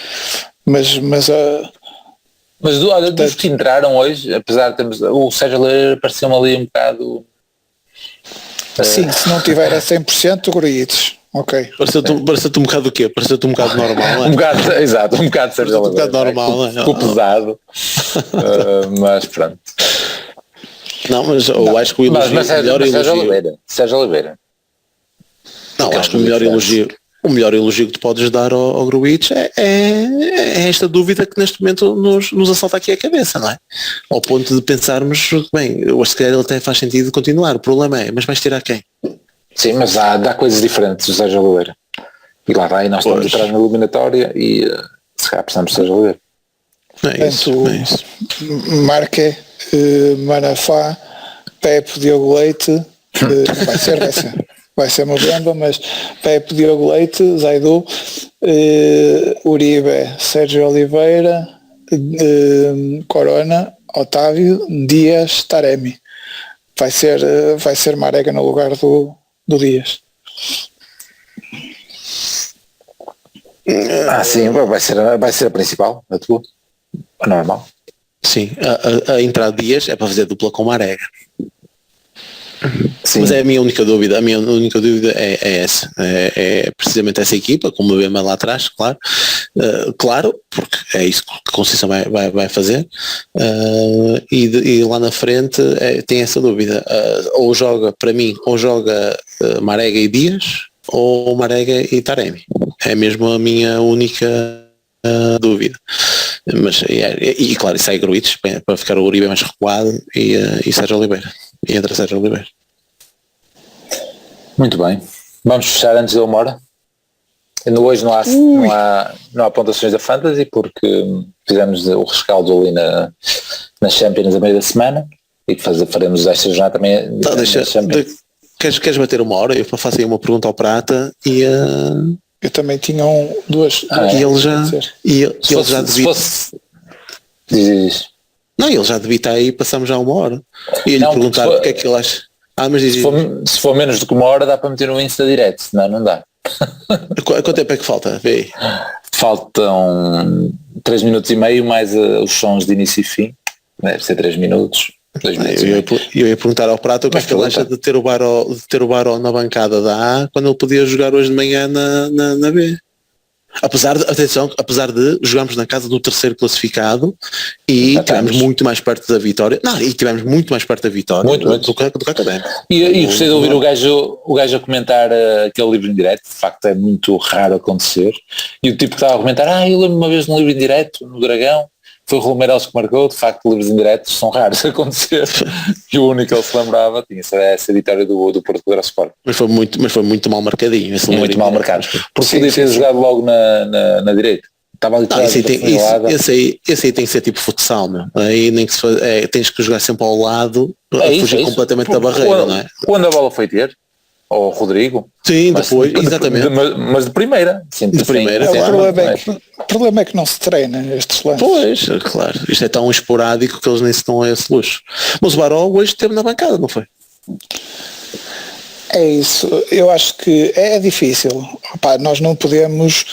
mas Olha, dos que entraram hoje, apesar de termos... O Sérgio Loureiro pareceu-me ali um bocado... sim, se não tiver a 100% Gruites, ok. Pareceu-te um bocado o quê? Pareceu-te um bocado normal, não é? Um bocado, exato, um bocado Sérgio Loureiro. Um bocado normal, não é? Ficou pesado. Mas pronto. Não, mas eu acho que o elogio... Mas Sérgio Oliveira. Não, acho que o melhor elogio que tu podes dar ao Gruitch é esta dúvida que neste momento nos assalta aqui a cabeça, não é? Ao ponto de pensarmos, bem, eu acho que ele até faz sentido continuar, o problema é, mas vais tirar quem? Sim, mas dá coisas diferentes do Sérgio Oliveira. E lá vai, nós estamos atrás na eliminatória e se calhar precisamos do Sérgio Oliveira. É isso. Marque, Manafá, Pepe, Diogo Leite, vai ser uma bomba, mas Pepe, Diogo Leite, Zaidu, Uribe, Sérgio Oliveira, Corona, Otávio, Dias, Taremi. Vai ser Marega no lugar do Dias. Sim, vai ser a principal, a tua. A normal. Sim, a entrada de Dias é para fazer dupla com Marega. Sim. Mas é a minha única dúvida é essa, é precisamente essa equipa, como vemos lá atrás, claro, claro, porque é isso que a Conceição vai fazer, e lá na frente tem essa dúvida, ou joga Marega e Dias, ou Marega e Taremi, é mesmo a minha única dúvida. Mas e claro, sai Gruites para ficar o Uribe mais recuado e Sérgio Oliveira. E entra Sérgio Oliveira. Muito bem. Vamos fechar antes da 1h. Hoje não há pontuações da Fantasy porque fizemos o rescaldo ali na Champions a meio da semana e que faremos esta jornada também. Tá, queres bater 1h? Eu faço aí uma pergunta ao Prata e eu também tinha duas. E ele já devia. Diz. Não, ele já devia estar aí, passamos já 1h. E ele perguntar o que é que ele acha. Mas diz. Se for menos do que 1h dá para meter no Insta direto, senão não dá. Quanto tempo é que falta? Vê aí. Faltam 3 minutos e meio mais os sons de início e fim. Deve ser 3 minutos. 2 minutos eu ia perguntar ao Prato o que é que ele acha de ter o Baró na bancada da A quando ele podia jogar hoje de manhã na B. Apesar de jogarmos na casa do terceiro classificado e estivemos muito mais perto da vitória. Muito. Do que a Académica. E gostei de ouvir o gajo a comentar aquele livro em direto. De facto é muito raro acontecer. E o tipo que estava a comentar, eu lembro uma vez num livro em direto no Dragão, foi o Romeiros que marcou. De facto, livros em direto são raros a acontecer. E o único que ele se lembrava tinha essa vitória do Porto Contra o Sport. Mas foi muito mal marcadinho. Muito mal marcado. Porque podia ter jogado logo na direita. Estava ali esse aí tem que ser tipo futsal, meu. Aí nem que se faz, tens que jogar sempre ao lado a fugir completamente da barreira, não é? Quando a bola foi ter, ou Rodrigo. Sim, depois, exatamente. Mas de primeira. De primeira, o problema é que não se treina estes lances. Pois, claro. Isto é tão esporádico que eles nem se dão a esse luxo. Mas o Baró hoje esteve na bancada, não foi? É isso, eu acho que é difícil. Nós não podemos.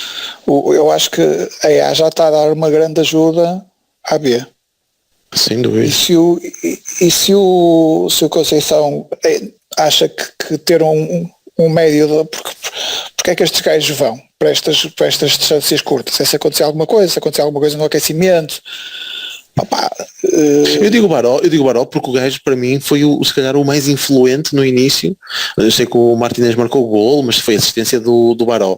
Eu acho que a A já está a dar uma grande ajuda à B. Sem dúvida. E se o Conceição acha que ter um médio porque é que estes gajos vão para estas distâncias curtas? Se acontecer alguma coisa no aquecimento. Eu digo Baró porque o gajo para mim foi se calhar o mais influente no início. Eu sei que o Martinez marcou o golo, mas foi assistência do Baró.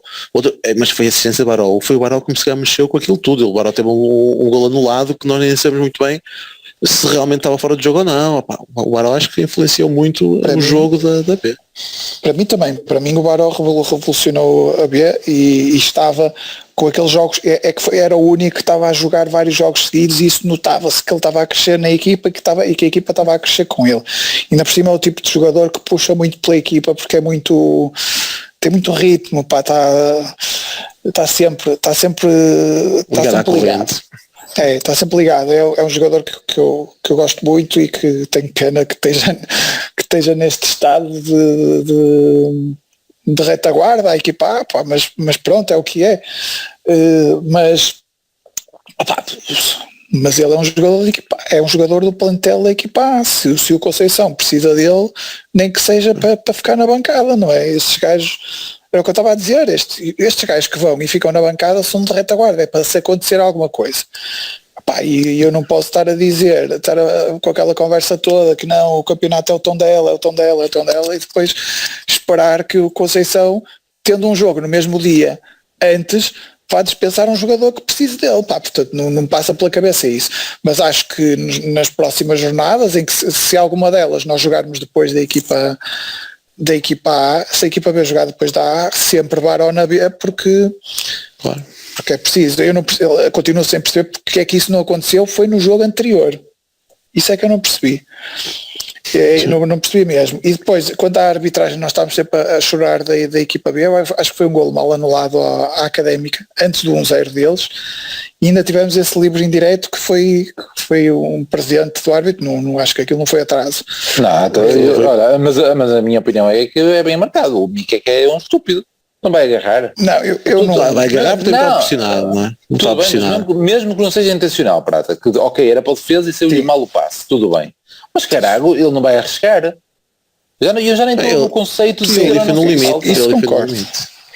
Mas foi assistência do Baró. Foi o Baró que se mexeu com aquilo tudo. O Baró teve um golo anulado que nós nem sabemos muito bem se realmente estava fora de jogo ou não. O Baró acho que influenciou muito o jogo da B. Para mim também. Para mim o Baró revolucionou a B e estava com aqueles jogos, era o único que estava a jogar vários jogos seguidos e isso notava-se que ele estava a crescer na equipa e que a equipa estava a crescer com ele. E ainda por cima é o tipo de jogador que puxa muito pela equipa porque tem muito ritmo, está sempre ligado. Está sempre ligado. É um jogador que eu gosto muito e que tenho pena que esteja neste estado de retaguarda a equipa, mas pronto, é o que é. Mas ele é um jogador de equipa, é um jogador do plantel da equipa. Se o Conceição precisa dele, nem que seja para ficar na bancada, não é? Esses gajos, era o que eu estava a dizer, estes gajos que vão e ficam na bancada são de retaguarda, é para se acontecer alguma coisa. E eu não posso estar com aquela conversa toda que não, o campeonato é o tom dela, e depois esperar que o Conceição, tendo um jogo no mesmo dia antes, vá dispensar um jogador que precise dele. Portanto, não me passa pela cabeça isso. Mas acho que nas próximas jornadas, em que se alguma delas nós jogarmos depois da equipa A, se a equipa B jogar depois da A, sempre varão na B, porque é preciso. Eu continuo sem perceber porque é que isso não aconteceu, foi no jogo anterior. Isso é que eu não percebi. Não percebi mesmo. E depois, quanto à arbitragem, nós estávamos sempre a chorar da equipa B. Eu acho que foi um golo mal anulado à Académica, antes do 1-0 deles, e ainda tivemos esse livre indireto que foi um presente do árbitro. Não acho que aquilo não foi atraso. Olha, mas a minha opinião é que é bem marcado. O Mica é um estúpido. Não vai agarrar. Não, eu não. Vai agarrar porque está pressionado, não é? Não está pressionado. Mesmo que não seja intencional, Prata, que ok, era para a defesa e saiu-lhe mal o passe, tudo bem. Mas caralho, ele não vai arriscar. Eu já nem estou no conceito de ele foi no limite.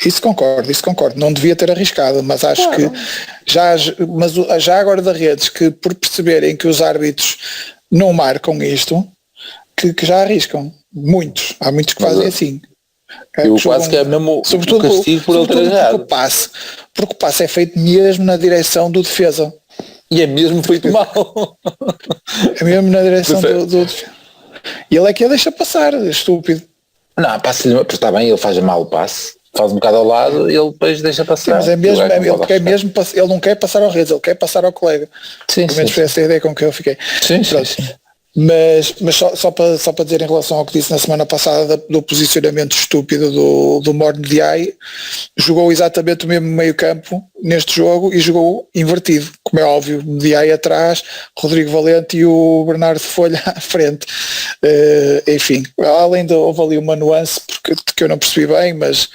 Isso concordo. Não devia ter arriscado, mas acho que já agora da Redes, que por perceberem que os árbitros não marcam isto, que já arriscam. Muitos. Há muitos que fazem assim. Eu quase que é mesmo o castigo por ele ter errado. Porque o passe é feito mesmo na direção do defesa. E é mesmo feito mal. É mesmo na direção do defesa. E ele é que a deixa passar, estúpido. Não, passe-lhe, está bem, ele faz mal o passe, faz um bocado ao lado e ele depois deixa passar. Sim, mas ele não quer passar ao Redes, ele quer passar ao colega. Pelo menos foi essa a ideia com que eu fiquei. Sim. Mas só para dizer em relação ao que disse na semana passada do posicionamento estúpido do Morne Diaye, jogou exatamente o mesmo meio campo neste jogo e jogou invertido, como é óbvio, Diaye atrás, Rodrigo Valente e o Bernardo Folha à frente. Enfim, além de houve ali uma nuance que eu não percebi bem, mas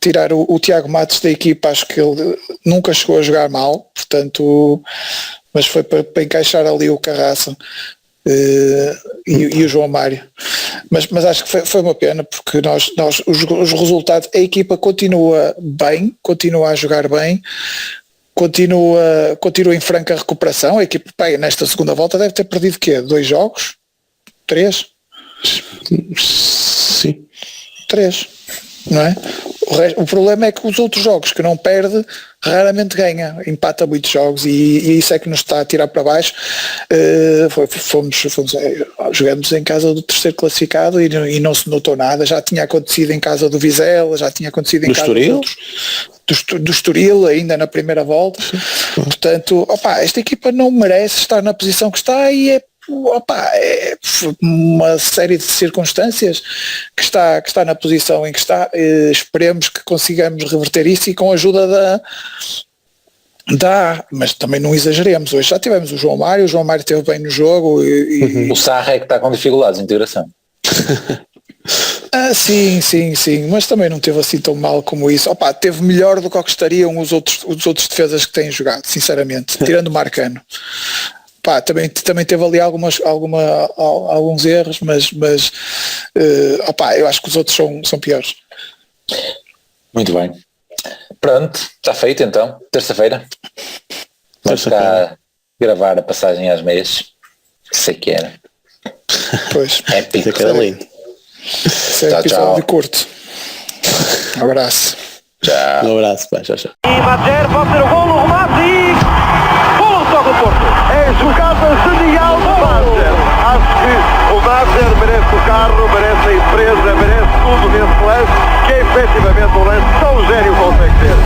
tirar o Tiago Matos da equipa, acho que ele nunca chegou a jogar mal, portanto, mas foi para encaixar ali o Carraça. E o João Mário, mas acho que foi uma pena, porque os resultados, a equipa continua bem, continua a jogar bem, continua em franca recuperação. A equipa nesta segunda volta deve ter perdido 2 jogos? 3? Sim, 3, não é? O problema é que os outros jogos que não perde raramente ganha, empata muitos jogos e isso é que nos está a tirar para baixo. Jogamos em casa do terceiro classificado e não se notou nada. Já tinha acontecido em casa do Vizela, já tinha acontecido em casa do Estoril, ainda na primeira volta. Portanto, esta equipa não merece estar na posição que está e é uma série de circunstâncias que está na posição em que está. Esperemos que consigamos reverter isso e com a ajuda mas também não exageremos. Hoje já tivemos o João Mário esteve bem no jogo o Sarra é que está com dificuldades de integração. Sim, mas também não teve assim tão mal como isso. Teve melhor do que estariam os outros defesas que têm jogado, sinceramente, tirando o Marcano. Também teve ali alguns erros, mas eu acho que os outros são piores. Muito bem. Pronto, está feito então. Terça-feira. Vamos cá gravar a passagem às meias. Sei que era. Pois. É pico. Tchau. Curto. Um abraço. Tchau. Um abraço, pá. Tchau. E Madjer pode ter o golo, remate e... golo só do Porto. É jogada genial do Madjer. Acho que o Madjer merece o carro, merece a empresa, merece tudo nesse lance, que é efetivamente um lance tão gênio consegue ter.